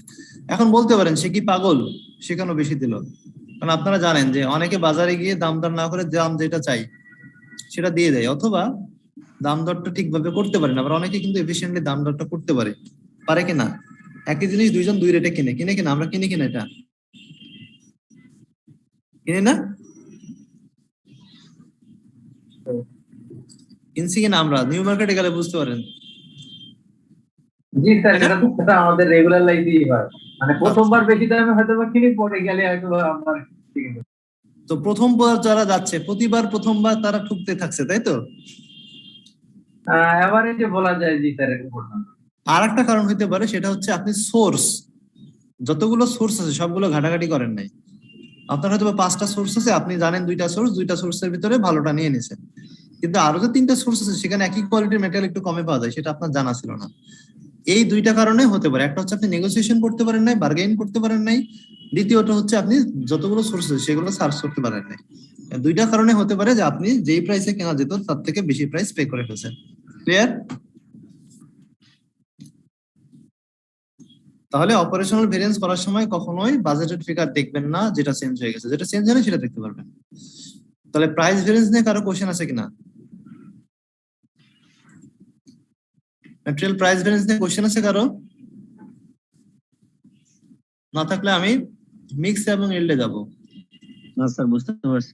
এখন বলতে পারেন সে কি পাগল, সে কেন বেশি দিল? কারণ আপনারা জানেন যে অনেকে বাজারে গিয়ে দাম দর না করে দাম যেটা চাই সেটা দিয়ে দেয়, অথবা দাম দরটা ঠিকভাবে করতে পারে না। আবার অনেকে কিন্তু এফিশিয়েন্টলি দাম দরটা করতে পারে কিনা? একই জিনিস দুইজন দুই রেটে কিনে কিনা, আমরা কিনি কিনা? এটা কিনি না? কিনছি কিনা? আমরা নিউ মার্কেটে গেলে বুঝতে পারেন। জি স্যার, সেটা আমাদের রেগুলার লাইফেই হয়। মানে প্রথমবার বেশি দামে হয়তো বা কিনি, পরে গেলে হয়তো আমার তো প্রথমবার যারা যাচ্ছে প্রথমবার তারা ঠুকতে থাকছে, তাই তো? এভারেজে বলা যায় জি স্যার, এরকম। আর একটা কারণ হইতে পারে, সেটা হচ্ছে আপনি সোর্স, যতগুলো সোর্স আছে সবগুলো ঘাটাঘাটি করেন নাই। আপনার হয়তো 5টা সোর্স আছে, আপনি জানেন 2টা সোর্সের ভিতরে ভালোটা নিয়ে নিছেন, কিন্তু আরো যে 3টা সোর্স আছে সেখানে একই কোয়ালিটির মেটেরিয়াল একটু কমে পাওয়া যায়, সেটা আপনার জানা ছিল না। এই 2টা কারণে হতে পারে। একটা হচ্ছে আপনি নেগোসিয়েশন করতে পারেন নাই, বার্গেইন করতে পারেন নাই। দ্বিতীয়ত হচ্ছে আপনি যতগুলো সোর্স আছে সেগুলো সার্চ করতে পারেন নাই। 2টা কারণে হতে পারে যে আপনি যেই প্রাইসে কেনা যেত তার থেকে বেশি প্রাইস পে করে ফেলছেন। ক্লিয়ার? তাহলে অপারেশনাল ভেরিয়েন্স করার সময় কখনোই বাজেটেড ফিগার দেখবেন না, যেটা চেঞ্জ হয়ে গেছে। যেটা চেঞ্জ হয়নি সেটা দেখতে পারবেন। তাহলে প্রাইস ভেরিয়েন্স নিয়ে কারো কোশ্চেন আছে কিনা? ম্যাটেরিয়াল প্রাইস ভেরিয়েন্স নিয়ে কোশ্চেন আছে কারো? না থাকলে আমি মিক্স এবং ইল্ডে যাব। না স্যার, বুঝতে পারছি।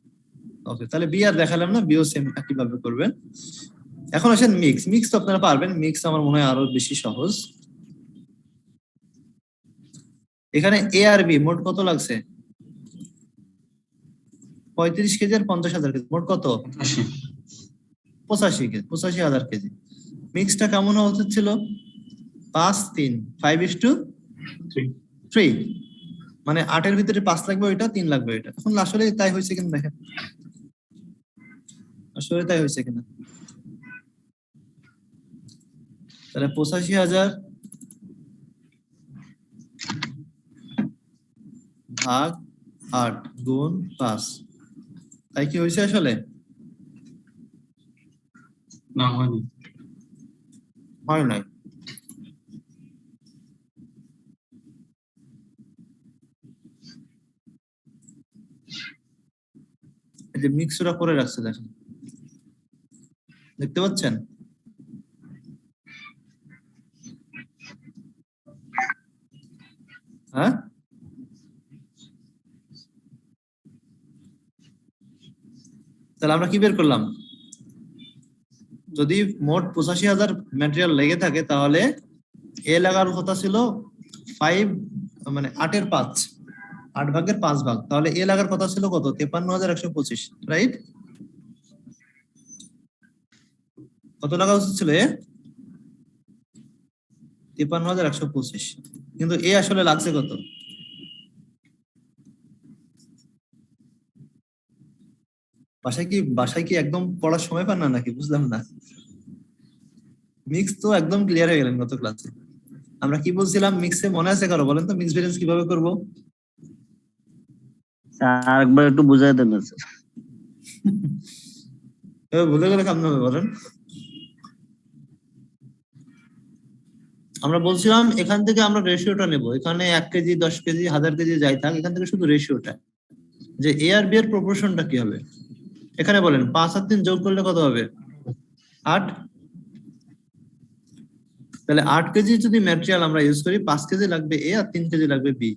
ওকে, তাহলে বি আর দেখালাম না, বিও সেম একইভাবে করবেন। এখন আসেন মিক্স তো আপনারা পারবেন, মিক্স আমার মনে হয় আরো বেশি সহজ। এখানে এ আর বি মোট কত লাগছে? 35 কেজি আর 50,000 কেজি, মোট কত? 85,000 কেজি। মিক্সটা কেমন হওয়া উচিত ছিল? 5:3, মানে 8-এর ভিতরে 5 লাগবে ওইটা, 3 লাগবে ওইটা। এখন আসলে তাই হয়েছে কিনা দেখেন, আসলে তাই হয়েছে কিনা। তাহলে 85,000 ভাগ 8 গুণ 5, তাই কি হয়েছে আসলে? না, হয়নি। হয় নাই। এই যে মিক্সরা করে রাখছে দেখেন, দেখতে পাচ্ছেন? হ্যাঁ, তাহলে আমরা কি বের করলাম? যদি মোট 85,000 ম্যাটেরিয়াল লেগে থাকে তাহলে এ লাগার কথা ছিল 5, মানে 8-এর 5, 8 ভাগের 5 ভাগ। তাহলে এ লাগার কথা ছিল কত? 53,125, রাইট? কত লাগা উচিত ছিল এ? 53,125, কিন্তু এ আসলে লাগছে কত? বাসায় কি একদম পড়ার সময় পান না নাকি? বুঝলাম না। মিক্স তো একদম ক্লিয়ার হয়ে গেলেন গত ক্লাসে। আমরা কি বলছিলাম মিক্সে, মনে আছে কারো? বলেন তো মিক্স ভেরিয়েন্স কিভাবে করব? স্যার একবার একটু বুঝাই দেন না স্যার। ভুলে গেলে কেমন হবে বলেন? আমরা বলছিলাম এখান থেকে আমরা রেশিওটা নেব। এখানে 1 কেজি, 10 কেজি, 1000 কেজি যাই থাক, এখান থেকে শুধু রেশিওটা, যে এ আর বি এর প্রপোর্শনটা কি হবে। এখানে বলেন 5 আর 3 যোগ করলে কত হবে? 8। তাহলে 8 কেজি যদি ম্যাটেরিয়াল আমরা ইউজ করি, 5 কেজি লাগবে এ আর 3 কেজি লাগবে বি।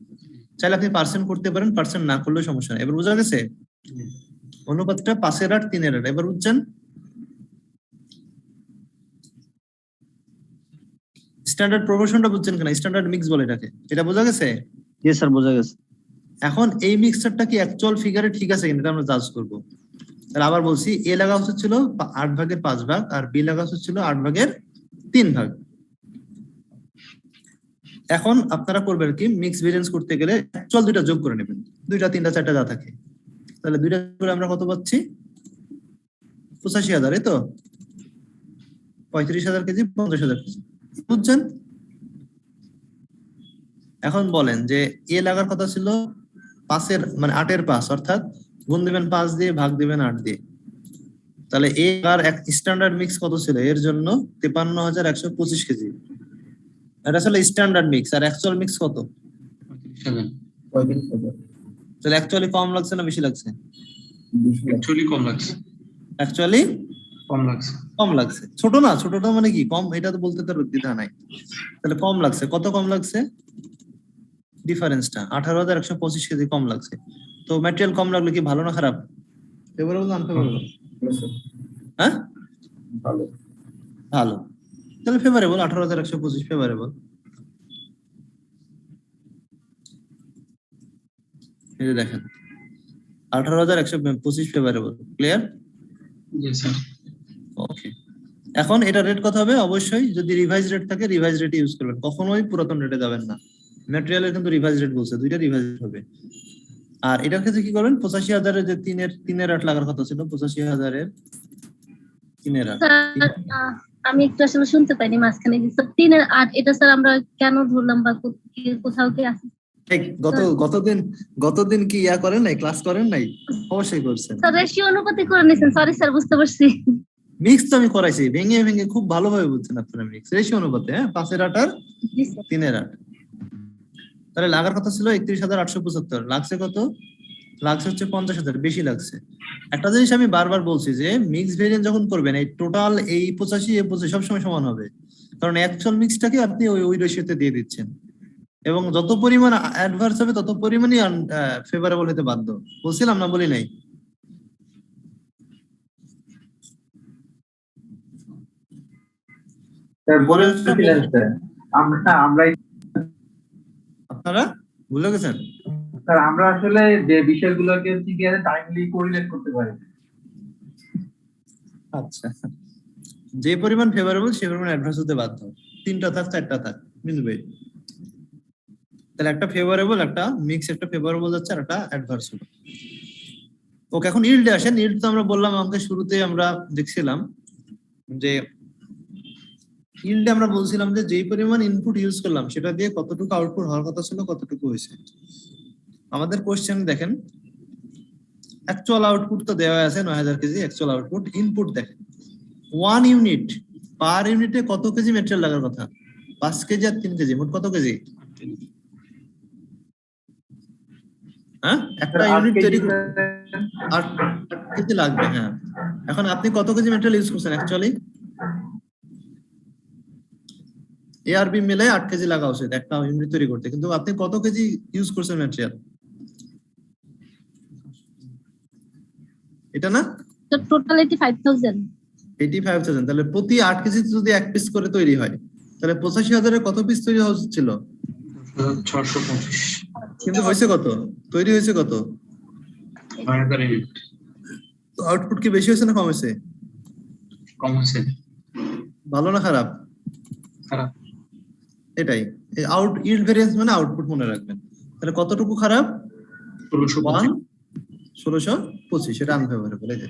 চাইলে আপনি পার্সেন্ট করতে পারেন, পার্সেন্ট না করলেও সমস্যা নেই। এবার বোঝা গেছে অনুপাতটা 5-8 3-8। এবার বুঝছেন? স্ট্যান্ডার্ড প্রপোর্শনটা বুঝছেন কিনা? স্ট্যান্ডার্ড মিক্স বলে এটাকে, এটা বোঝা গেছে? জি স্যার, বোঝা গেছে। এখন এই মিক্সচারটা কি অ্যাকচুয়াল ফিগারে ঠিক আছে কিনা এটা আমরা জাজ করব। তাহলে আবার বলছি, এ লাগা উচিত ছিল 8/5 আর বি লাগা উচিত ছিল 8/3। এখন আপনারা করবেন কি, মিক্স ভেরিয়েন্স করতে গেলে অ্যাকচুয়াল দুইটা যোগ করে নেবেন, 2টা 3টা 4টা যা থাকে। তাহলে 2টা করে আমরা কত পাচ্ছি? 85,000, এই তো 35,000 কেজি 50,000 কেজি। বুঝছেন? এখন বলেন যে এ লাগার কথা ছিল 8-এর 5, অর্থাৎ গুণ দিবেন 5 দিয়ে, ভাগ দিবেন 8 দিয়ে। তাহলে এ আর এক স্ট্যান্ডার্ড মিক্স কত ছিল এর জন্য? 53,125 কেজি। এটা ছিল স্ট্যান্ডার্ড মিক্স। আর অ্যাকচুয়াল মিক্স কত? 35,000। তাহলে অ্যাকচুয়ালি কম লাগছে না বেশি লাগছে? অ্যাকচুয়ালি কম লাগছে। অ্যাকচুয়ালি কম লাগছে। কম লাগছে। ছোট না, ছোটটা মানে কি কম, এটা তো বলতে তো দ্বিধা নাই। তাহলে কম লাগছে, কত কম লাগছে? ডিফারেন্সটা 18,125 কেজি কম লাগছে। তো ম্যাটেরিয়াল কম লাগলে কি ভালো না খারাপ? ফেভারেবল না আনফেভারেবল? হ্যাঁ, ভালো। ভালো। তাহলে ফেভারেবল, 18,125 ফেভারেবল। এই যে দেখেন 18,125 ফেভারেবল। ক্লিয়ার? জি স্যার। ওকে। এখন এটা রেট কত হবে? অবশ্যই যদি রিভাইজ রেট থাকে রিভাইজ রেট ইউজ করবেন, কখনোই পুরাতন রেটে যাবেন না। ম্যাটেরিয়ালের কিন্তু রিভাইজ রেট বলছে, দুইটা রিভাইজ হবে। আর এটার ক্ষেত্রে কি করবেন? 85,000-এর যে 3-8 লাগার কথা ছিল, 85,000-এর 3-8। স্যার আমি একটু আসলে শুনতে পাইনি মাঝখানে যে স্যার 3-8 এটা স্যার আমরা কেন ধরলাম বা কোথাও কি আছে? ঠিক, গতদিন কি ইয়া করেন নাই, ক্লাস করেন নাই? অবশ্যই করছেন। স্যার রেশিও অনুপাতে করে নিছেন, সরি স্যার, বুঝতে পারছি। মিক্স তো আমি করাইছি, ভেঙে ভেঙে খুব ভালোভাবে বুঝছেন আপনারা। মিক্স রেশিও অনুপাতে, হ্যাঁ, 5-8 আর জি স্যার। 3-8। তাহলে লাগার কথা ছিল 31,875, লাগছে কত? লাগছে হচ্ছে 50,000, বেশি লাগছে। একটা জিনিস আমি বারবার বলছি যে মিক্স ভেরিয়েন্ট যখন করবেন এই টোটাল এই 85 সবসময় সমান হবে, কারণ অ্যাকচুয়াল মিক্সটাকে আপনি ওই রেশিওতে দিয়ে দিচ্ছেন, এবং যত পরিমাণ অ্যাডভার্স হবে তত পরিমাণই ফেভারেবল হতে বাধ্য। বলছিলাম না, বলি নাই? স্যার বলেছিলেন স্যার, আপনারা ভুলে গেছেন? স্যার আমরা আসলে যে বিষয়গুলোকে হচ্ছে কি টাইমলি কোরিলেট করতে পারি। আচ্ছা, যে পরিমাণ ফেভারেবল সে পরিমাণ অ্যাডভার্স হতে বাধ্য। 3টা থাক 4টা থাক, মিলবে। তাহলে একটা ফেভারেবল, একটা মিক্স, একটা ফেভারেবল যাচ্ছে আর একটা অ্যাডভার্স হলো। ওকে, এখন ইল্ডে আসেন। ইল্ড তো আমরা বললাম আমাদের শুরুতে আমরা দেখছিলাম যে ইল্ডে আমরা বলছিলাম যে যেই পরিমাণ ইনপুট ইউজ করলাম সেটা দিয়ে কতটুকু আউটপুট হওয়ার কথা ছিল, কতটুকু হয়েছে। আমাদের কোশ্চেন দেখেন, অ্যাকচুয়াল আউটপুট তো দেওয়া আছে 9,000 কেজি অ্যাকচুয়াল আউটপুট। ইনপুট দেখেন 1 ইউনিট, পার ইউনিটে কত কেজি ম্যাটেরিয়াল লাগার কথা? 5 কেজি আর 3 কেজি, মোট কত কেজি? হ্যাঁ, একটা ইউনিট তৈরি করতে 8 কেজি লাগবে। হ্যাঁ, এখন আপনি কত কেজি ম্যাটেরিয়াল ইউজ করছেন অ্যাকচুয়ালি? এ আর বি মিলে 8 কেজি লাগা উচিত একটা ইউনিট তৈরি করতে, কিন্তু আপনি কত কেজি ইউজ করছেন ম্যাটেরিয়াল? এটা না, তো টোটাল 85,000। 85,000। তাহলে প্রতি 8 কেজি যদি 1 পিস করে তৈরি হয়, তাহলে 85,000-এর কত পিস তৈরি হওয়া উচিত ছিল? 625। কিন্তু হয়েছে কত? তৈরি হয়েছে কত? 9,000 ইউনিট। তো আউটপুট কি বেশি হয়েছে না কম হয়েছে? কম হয়েছে। ভালো না খারাপ? খারাপ। এটাই আউট ইল্ড ভেরিয়েন্স মানে আউটপুট মনে রাখবেন। তাহলে কতটুকু খারাপ? 1625। এটা আনফেভারেবল। এই যে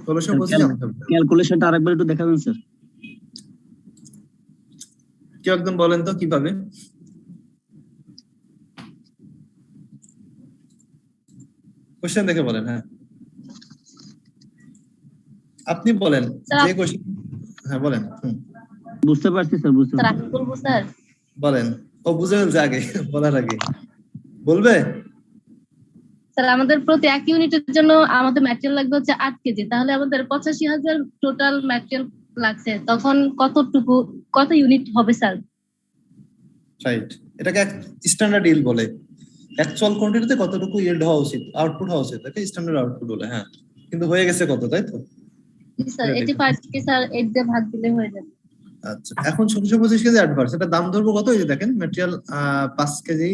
1625 আনফেভারেবল। ক্যালকুলেশনটা আরেকবার একটু দেখাবেন স্যার? কেউ একদম বলেন তো কিভাবে? কোশ্চেন দেখে বলেন। হ্যাঁ, আপনি বলেন যে কোশ্চেন। হ্যাঁ বলেন। বুঝতে পারছি স্যার, বুঝতে স্যার পারছি। আমি বলবো স্যার? বলেন। ও বুঝে ফেলছে আগে, বলার আগে বলবে। স্যার আমাদের প্রতি 1 ইউনিটের জন্য আমাদের ম্যাটেরিয়াল লাগবে হচ্ছে 8 কেজি, তাহলে আমাদের 85,000 টোটাল ম্যাটেরিয়াল লাগছে, তখন কত ইউনিট হবে স্যার? রাইট, এটাকে স্ট্যান্ডার্ড ইল্ড বলে। অ্যাকচুয়াল কোয়ান্টিটিতে কতটুকু ইল্ড হওয়া উচিত, আউটপুট হওয়া উচিত, তাকে স্ট্যান্ডার্ড আউটপুট বলে। হ্যাঁ, কিন্তু হয়ে গেছে কত, তাই তো? স্যার 85 কে স্যার 8 দিয়ে ভাগ দিলে হয়ে যাবে। আচ্ছা, এখন 625 কেজি অ্যাডভান্স, এটা দাম ধরবো কত? এই যে দেখেন ম্যাটেরিয়াল 5 কেজি।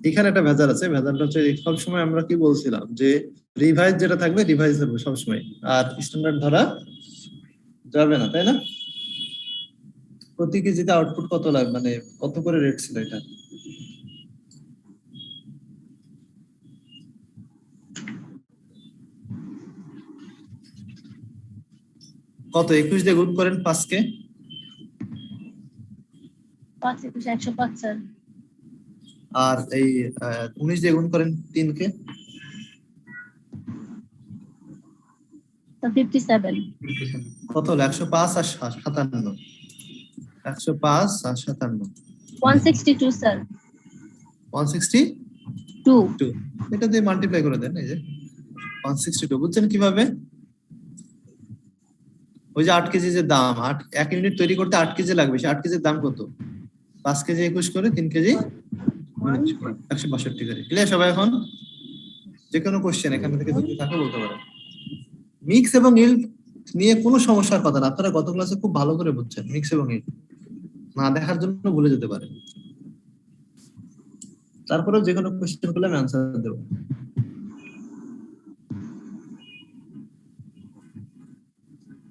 এখানে একটা ভেজাল আছে, ভেজালটা হচ্ছে সব সময় আমরা কি বলছিলাম যে রিভাইজ যেটা থাকবে রিভাইজ ধরবো সবসময়, আর স্ট্যান্ডার্ড ধরা যাবে না, তাই না? প্রতি কেজিতে আউটপুট কত লাগবে, মানে কত করে রেট ছিল এটা? কত? 21 দিয়ে গুণ করেন 5 কে, 5 21 105 স্যার। আর এই 19 দিয়ে গুণ করেন 3 কে, তো 57। কত হলো? 105 আর 57, 105 আর 57, 162 স্যার। 162, এটা দিয়ে মাল্টিপ্লাই করে দেন। এই যে 162, বুঝছেন কিভাবে? ওই যে 8 কেজি যে দাম, 1 ইউনিট তৈরি করতে 8 কেজি লাগবে, সে 8 কেজির দাম কত? 5 কেজি 21 করে 3 কেজি 162 করে। ক্লিয়ার সবাই? এখন যে কোনো কোশ্চেন এখান থেকে যদি থাকে বলতে পারেন। মিক্স এবং ইল্ড নিয়ে কোনো সমস্যার কথা না, আপনারা গত ক্লাসে খুব ভালো করে বুঝছেন। মিক্স এবং ইল্ড না দেখার জন্য ভুলে যেতে পারে, তারপরেও যে কোনো কোশ্চেন করলে আমি আনসার দেবো।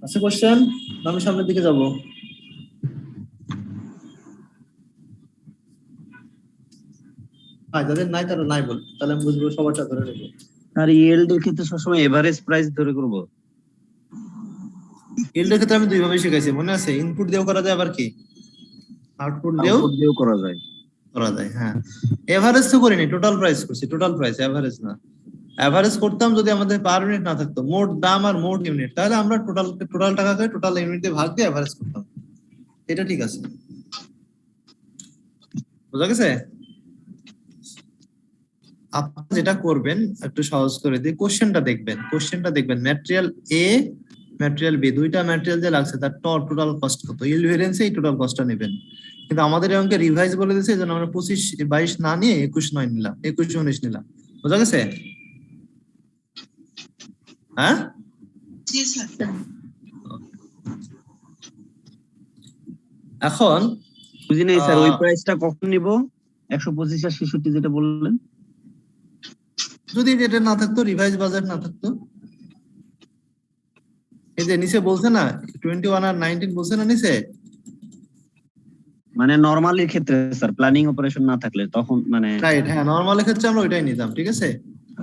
আচ্ছা, কোশ্চেন? আমি সামনের দিকে যাব। যাদের নাই তারা নাই বল, তাহলে আমি বুঝবো সবারটা ধরে নেবো। আর ইয়েল্ড এর ক্ষেত্রে সবসময় এভারেজ প্রাইস ধরে করব। ইল্ডের ক্ষেত্রে আমি দুইভাবে শিখাইছি, মনে আছে? ইনপুট দিয়েও করা যায়, আবার কি আউটপুট দিয়েও করা যায়। হ্যাঁ, এভারেজ তো করিনি, টোটাল প্রাইস করছি। টোটাল প্রাইস, এভারেজ না। এভারেজ করতাম যদি আমাদের পার ইউনিট না থাকতো, মোট দাম আর মোট ইউনিট, তাহলে আমরা টোটাল টাকাকে টোটাল ইউনিট দিয়ে ভাগ দিয়ে এভারেজ করতাম। এটা ঠিক আছে, বুঝা গেছে? আপনি যেটা করবেন একটু সহজ করে দিই, কোশ্চেনটা দেখবেন ম্যাটেরিয়াল এ, ম্যাটেরিয়াল বি, দুইটা ম্যাটেরিয়াল যে লাগছে তার টোটাল কস্ট কত, ইল্ড ভেরিয়েন্সে এই টোটাল কস্টটা নেবেন। কিন্তু আমাদের এই অঙ্কে রিভাইজ বলে দিয়েছে, এজন্য আমরা 25 22 না নিয়ে 21 নিলাম, 21 19 নিলাম। বুঝা গেছে? হ্যাঁ, জি স্যার। এখন বুঝি নাই স্যার, ওই প্রাইসটা কখন নিব? 125 আর 66 যেটা বললেন, যদি এটা না থাকতো, রিভাইজ বাজেট না থাকতো। এই যে নিচে বলছে না 21 আর 19 বলছে না নিচে, মানে নরমালির ক্ষেত্রে স্যার প্ল্যানিং অপারেশন না থাকলে তখন মানে রাইট। হ্যাঁ, নরমালের ক্ষেত্রে আমরা ওইটাই নিতাম, ঠিক আছে?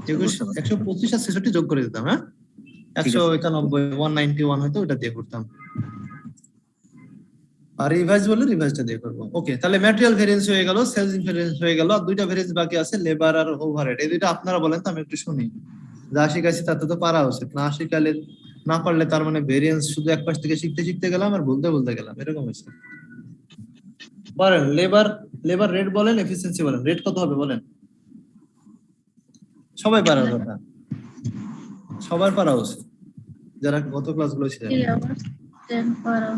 125 আর 66 যোগ করে দিতাম। হ্যাঁ, 191 191 হয়তো ওটা দিয়ে করতাম, আর রিভাইজ বলে রিভাইজটা দিয়ে করবো। ওকে, তাহলে ম্যাটেরিয়াল ভেরিয়েন্স হয়ে গেল, সেলস ভেরিয়েন্স হয়ে গেল, আর দুইটা ভেরিয়েন্স বাকি আছে, লেবার আর ওভারহেড। এই দুইটা আপনারা বলেন তো, আমি একটু শুনি। যা শিখাইছি তাতে তো পারা উচিত, না পারলে তার মানে ভেরিয়েন্স শুধু এক পাশ থেকে শিখতে গেলাম আর বলতে গেলাম, এরকম হয়েছে। বলেন লেবার রেট বলেন, এফিসিয়েন্সি বলেন। রেট কত হবে বলেন? সবাই পারার কথা, সবার পারা উচিত যারা গত ক্লাসগুলো ছিলেন। 10 12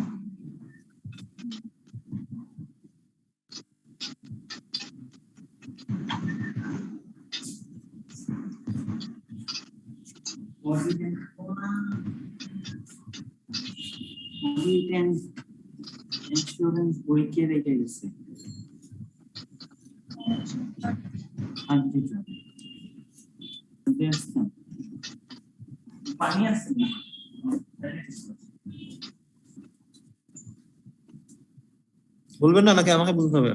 ইন্স্যুরেন্স বই কে রেখে গেছে? পানি আছে না? বলবেন না নাকি আমাকে বলতে হবে?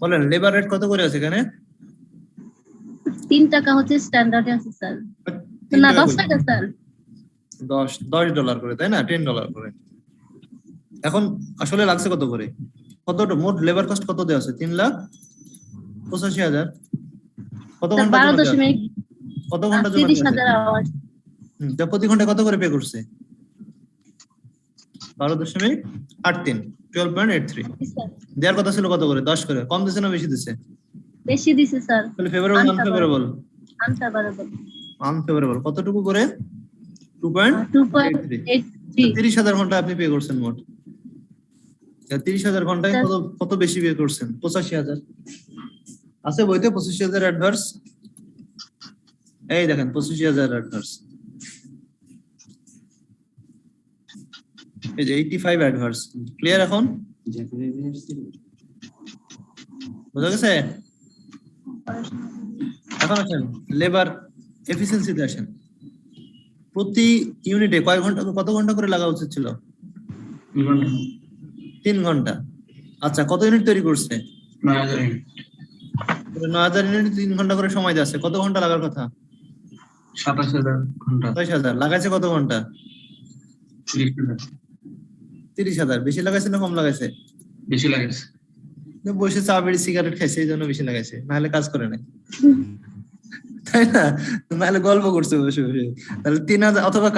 বলেন লেবার রেট কত করে আছে এখানে? 3 টাকা হচ্ছে স্ট্যান্ডার্ডে আছে স্যার। না 10 টাকা স্যার। $10 করে, তাই না? $10 করে। এখন আসলে লাগছে কত করে? মোট লেবার কস্ট কত দেওয়া আছে? 3,85,000। কত ঘন্টা? 30,000 আওয়াজ। প্রতি ঘন্টা কত করে পে করছে? 12.83, 12.83। দেওয়ার কথা ছিল কত করে? 10 করে। কম দিছে না বেশি দিছে? বেশি দিছে স্যার। তাহলে ফেভারেবল নন ফেভারেবল? আনফেভারেবল আনফেভারেবল কতটুকু করে 2.83 2.83 30,000 ঘন্টা আপনি পে করছেন মোট 30,000 ঘন্টায় Sir. কত বেশি পে করছেন 85,000 আছে বইতে 85,000 অ্যাডভার্স এই দেখেন 85,000 অ্যাডভার্স এই যে 85 অ্যাডভার্স ক্লিয়ার এখন বুঝা গেছে এখন আসেন লেবার এফিসিয়েন্সিতে আসেন প্রতি ইউনিটে কত ঘন্টা করে লাগা উচিত ছিল 3 ঘন্টা আচ্ছা কত ইউনিট তৈরি করছে 9,000 ইউনিট 9,000 ইউনিট 3 ঘন্টা করে সময় যাচ্ছে কত ঘন্টা লাগার কথা 27,000 ঘন্টা 27,000 লাগাইছে কত ঘন্টা 30,000 বেশি লাগাইছে না কম লাগাইছে বেশি লাগেছে বসে চা বিড়ি সিগারেট খাইছে এই জন্য বেশি লাগাইছে নাহলে কাজ করে নাই তাই না নাহলে গল্প করছে বসে বসে তাহলে 3,000 অথবা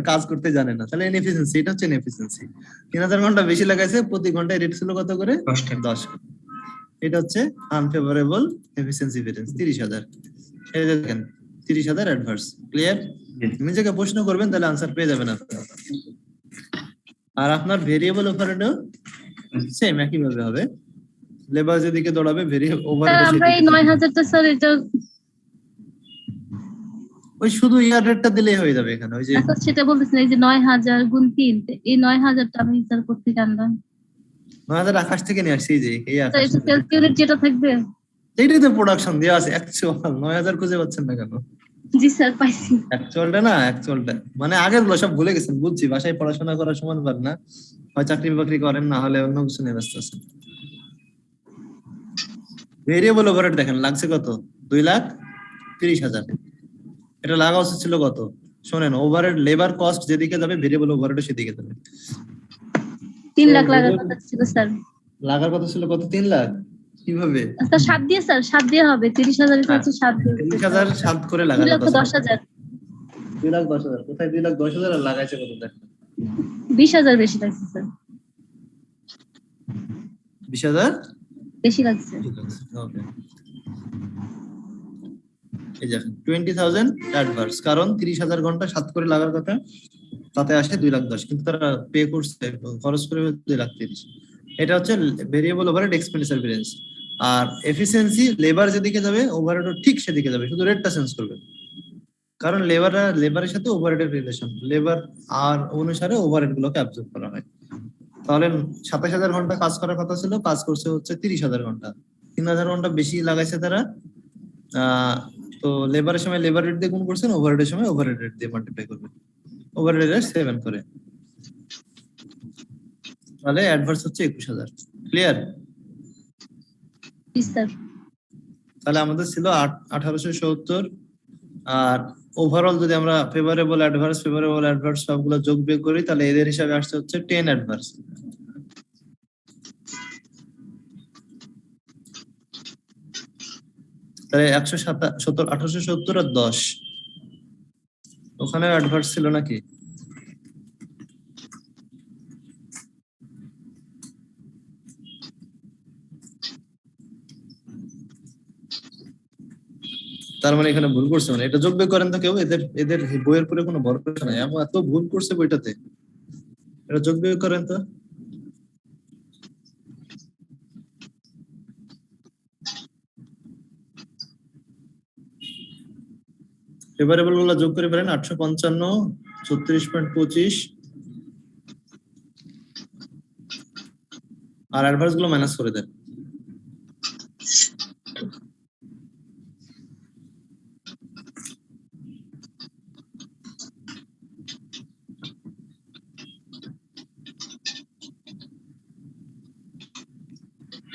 কাজ করতে জানে না তাহলে ইনএফিসিয়েন্সি এটা হচ্ছে ইনএফিসিয়েন্সি 3,000 ঘন্টা বেশি লাগাইছে প্রতি ঘন্টায় রেট ছিল কত করে 10 টাকা 10 এটা হচ্ছে আনফেভারেবল এফিসিয়েন্সি ভেরিয়েন্স 30,000 এই যে দেখেন 30,000 অ্যাডভার্স ক্লিয়ার নিজেকে প্রশ্ন করবেন তাহলে আনসার পেয়ে যাবেন আপনি আর আপনার ভেরিয়েবল ওভারহেডও সেম একই ভাবে হবে লেবার যেদিকে দৌড়াবে ভেরিয়েবল স্যার ওভারহেড আমরা এই 9,000 টা স্যার এটা ওই শুধু ইয়ার রেটটা দিলেই হয়ে যাবে এখানে ওই যে এখন সেটা বলতেছেন এই যে 9,000 গুণ 3 এই 9,000 টা আমি স্যার করতে জানলাম 9,000 আকাশ থেকে নিয়ে আসছি যে এই স্যার আকাশ এটা সেলস ইউনিট যেটা থাকবে এইটাই তো প্রোডাকশন দেওয়া আছে অ্যাকচুয়াল 9,000 খুঁজে পাচ্ছেন না কেন জি স্যার পাইছি অ্যাকচুয়ালটা মানে আগের গুলো সব ভুলে গেছেন বুঝছি বাসায় পড়াশোনা করার সময় পার না হয় চাকরি বাকরি করেন না হলে অন্য কিছু নিয়ে ব্যস্ত আছেন ভেরিয়েবল ওভারহেড দেখেন লাগছে কত 2,30,000 এটা লাগা উচিত ছিল কত শোনেন ওভারহেড লেবার কস্ট যেদিকে যাবে ভেরিয়েবল ওভারহেড সেদিকে যাবে 3 লাখ লাগার কথা ছিল স্যার লাগার কথা ছিল কত 3 লাখ কিভাবে স্যার 7 দিয়ে হবে 30,000 এটা হচ্ছে 7 দিয়ে 30,000 7 করে লাগানো 2,10,000 2,10,000 কোথায় 2,10,000 আর লাগাইছে কত দেখ 20,000 বেশি লাগছে স্যার 20,000 বেশি লাগছে ওকে এই দেখেন 20,000 অ্যাডভার্স কারণ 30,000 ঘন্টা 7 করে লাগার কথা তাতে আসে 2,10,000 কিন্তু তারা পে করছে খরচ করে 2,30,000 এটা হচ্ছে ভেরিয়েবল ওভারহেড এক্সপেন্ডিচার ভেরিয়েন্স আর এফিসিয়েন্সি লেবার যেদিকে যাবে ওভারহেডও ঠিক সেদিকে যাবে শুধু রেটটা চেঞ্জ করবে কারণ লেবারের সাথে ওভারহেডের রিলেশন লেবার আর অনুসারে ওভারহেড গুলোকে অ্যাবজর্ব করা হয় তাহলে 27,000 ঘন্টা কাজ করার কথা ছিল কাজ করছে হচ্ছে 30,000 ঘন্টা 3,000 ঘন্টা বেশি লাগাইছে তারা তো লেবারের সময় লেবার রেট দিয়ে গুণ করছেন ওভারহেডের সময় ওভারহেড রেট দিয়ে মাল্টিপ্লাই করবেন ওভারহেড রেট 7 করে তাহলে অ্যাডভার্স হচ্ছে 21,000 ক্লিয়ার জি স্যার তাহলে আমাদের ছিল 1870 আর ওভারঅল যদি আমরা ফেভারেবল অ্যাডভার্স সবগুলো যোগ বিয়োগ করি তাহলে এদের হিসাবে আসছে হচ্ছে 10 অ্যাডভার্স তাহলে 1870 আর 10 ওখানে অ্যাডভার্স ছিল নাকি তার মানে এখানে ভুল করছে মানে এটা যোগ বিয়োগ করেন তো কেউ এদের বইয়ের পরে কোনো ভরসা নাই এমন এত ভুল করছে বইটাতে এটা যোগ বিয়োগ করেন তো ফেভারেবল গুলো যোগ করে পারেন 855 36.25 আর অ্যাডভার্স গুলো মাইনাস করে দেন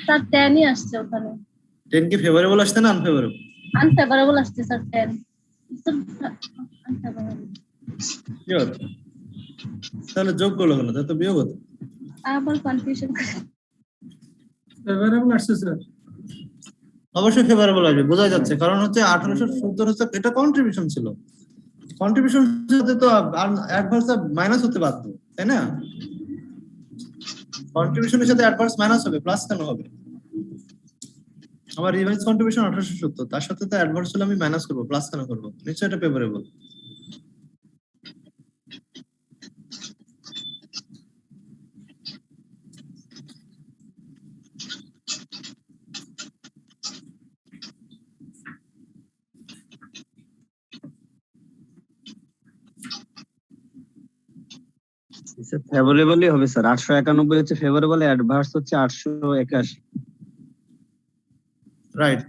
স্যার 10 ই আসছে ওখানে 10 কি ফেভারেবল আসছে না আনফেভারেবল আনফেভারেবল আসছে স্যার 10 আনফেভারেবল শিওর তাহলে যোগ করলো কেন তা তো বিয়োগ হতো আবার কনফিউশন ফেভারেবল আসছে স্যার অবশ্যই ফেভারেবল আসবে বোঝা যাচ্ছে কারণ হচ্ছে 1870 হচ্ছে এটা কন্ট্রিবিউশন ছিল কন্ট্রিবিউশন সাথে তো অ্যাডভার্স মাইনাস হতে বাধ্য তাই না কন্ট্রিবিউশনের সাথে অ্যাডভার্স মাইনাস হবে প্লাস কেন হবে আমার রিভাইজ কন্ট্রিবিউশন 1870, তার সাথে তো অ্যাডভান্স হলে আমি মাইনাস করবো, প্লাস কেন করবো? নিশ্চয়ই এটা ফেভারেবল। ফেভারেবলই হবে স্যার, 891 হচ্ছে ফেভারেবল, অ্যাডভার্স হচ্ছে 881। রাইট,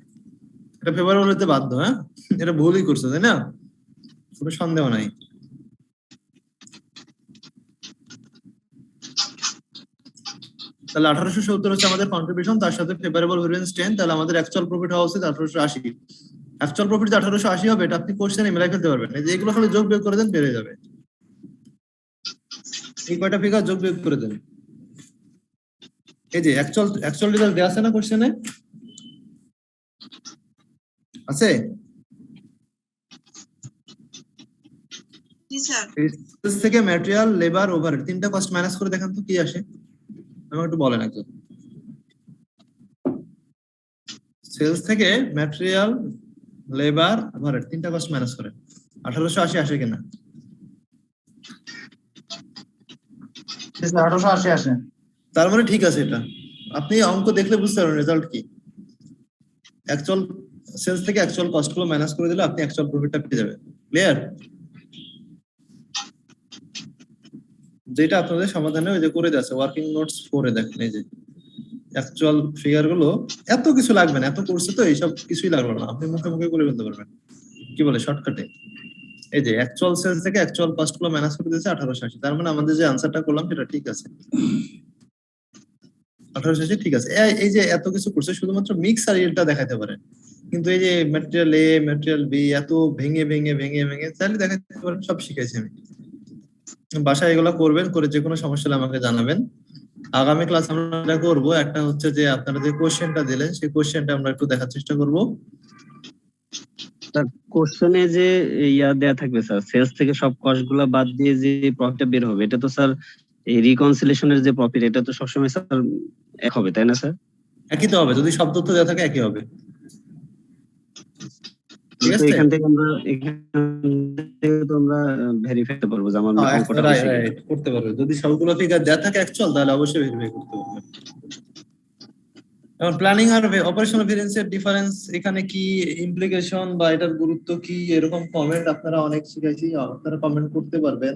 এটা ফেভারেবল হতে বাধ্য। হ্যাঁ, এটা ভুলই করছে, তাই না? কোনো সন্দেহ নাই। তাহলে 1870 হচ্ছে আমাদের কন্ট্রিবিউশন, তার সাথে ফেভারেবল ভেরিয়েন্স 10, তাহলে আমাদের অ্যাকচুয়াল প্রফিট হওয়া উচিত 1880। অ্যাকচুয়াল প্রফিট যে 1880 হবে এটা আপনি কোশ্চেনে মিলাই ফেলতে পারবেন। এই যে এগুলো খালি যোগ বিয়োগ করে দেন, বেড়ে যাবে। এই কয়টা ফিগার যোগ বিয়োগ করে দেন। এই যে অ্যাকচুয়াল রেজাল্ট দেয়া আছে না কোশ্চেনে? আছে? জি স্যার। সেলস থেকে ম্যাটেরিয়াল, লেবার, ওভারহেড তিনটা কস্ট মাইনাস করে দেখেন তো কি আসে, আমাকে একটু বলেন একটু। সেলস থেকে ম্যাটেরিয়াল, লেবার, ওভারহেড তিনটা কস্ট মাইনাস করে 1880 আসে কিনা? 1880 আসে। তার মানে ঠিক আছে, এটা আপনি অঙ্ক দেখলে বুঝতে পারবেন রেজাল্ট কি। অ্যাকচুয়াল সেলস থেকে অ্যাকচুয়াল কস্ট গুলো মাইনাস করে দিলে আপনি অ্যাকচুয়াল প্রফিটটা পেয়ে যাবেন। ক্লিয়ার? যেটা আপনাদের সমাধানে ওই যে করে দিয়েছে ওয়ার্কিং নোটস 4 এ দেখেন, এই যে অ্যাকচুয়াল ফিগার গুলো, এত কিছু লাগবে না, এত করছে তো এইসব কিছুই লাগবে না, আপনি মুখে মুখে করে ফেলতে পারবেন। কি বলে শর্টকাটে? এই যে অ্যাকচুয়াল সেলস থেকে অ্যাকচুয়াল কস্ট গুলো মাইনাস করে দিয়েছে 1880, তার মানে আমাদের যে আনসারটা করলাম সেটা ঠিক আছে। 1880 ঠিক আছে। এই যে এত কিছু করছে শুধুমাত্র মিক্স আর ইয়েলটা দেখাতে পারে, কিন্তু এই যে ম্যাটেরিয়াল এ, ম্যাটেরিয়াল বি এত ভেঙে ভেঙে ভেঙে ভেঙে তাহলে দেখাতে পারেন। সব শিখাইছি আমি। বাসায় এগুলো করবেন, করে যে কোনো সমস্যা হলে আমাকে জানাবেন। আগামী ক্লাস আমরা এটা করব, একটা হচ্ছে যে আপনারা যে কোশ্চেনটা দিলেন সেই কোশ্চেনটা আমরা একটু দেখার চেষ্টা করব। স্যার কোশ্চেনে যে ইয়া দেয়া থাকবে স্যার, সেলস থেকে সব কস্ট গুলা বাদ দিয়ে যে প্রফিটটা বের হবে, এটা তো স্যার এই রিকনসিলিয়েশনের যে প্রফিট, এটা তো সবসময় স্যার এক হবে, তাই না স্যার? একই তো হবে, যদি সব তথ্য দেওয়া থাকে একই হবে। ঠিক আছে, এখান থেকে আমরা ভেরিফাই করতে পারবো যে আমার অঙ্কটা হয়েছে কিনা। রাইট, করতে পারবে। যদি সবগুলো ফিগার দেওয়া থাকে অ্যাকচুয়াল, তাহলে অবশ্যই ভেরিফাই করতে পারবে। এখন প্ল্যানিং আর অপারেশনাল ভেরিয়েন্সের ডিফারেন্স, এখানে কি ইমপ্লিকেশন বা এটার গুরুত্ব কি, এরকম কমেন্ট আপনারা অনেক শিখাইছি, আপনারা কমেন্ট করতে পারবেন।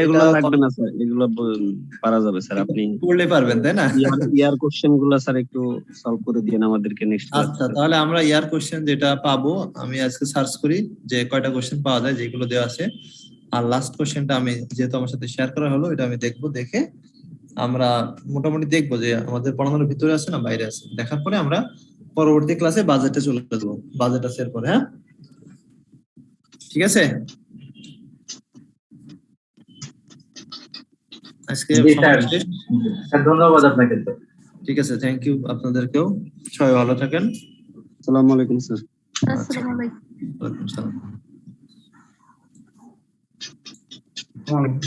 এগুলো লাগবে না স্যার, এগুলো পারা যাবে স্যার, আপনি করলে পারবেন, তাই না? ইয়ার কোশ্চেন গুলো স্যার একটু সলভ করে দিন আমাদেরকে নেক্সট। আচ্ছা, তাহলে আমরা ইয়ার কোশ্চেন যেটা পাবো, আমি আজকে সার্চ করি যে কয়টা কোশ্চেন পাওয়া যায় যেগুলো দেওয়া আছে, আর লাস্ট কোশ্চেনটা আমি যেহেতু আমার সাথে শেয়ার করা হলো, এটা আমি দেখবো। দেখে আমরা মোটামুটি দেখবো যে আমাদের পড়ানোর ভিতরে আছে না বাইরে আছে, দেখার পরে আমরা পরবর্তী ক্লাসে বাজেটে চলে যাবো। বাজেট আছে এরপরে। হ্যাঁ, ঠিক আছে। আজকে ধন্যবাদ আপনাকে। ঠিক আছে, থ্যাংক ইউ আপনাদেরকেও। সবাই ভালো থাকেন। আসসালামু আলাইকুম স্যার। আসসালামু আলাইকুম। ওয়ালাইকুম আসসালাম। ওয়ালাইকুম।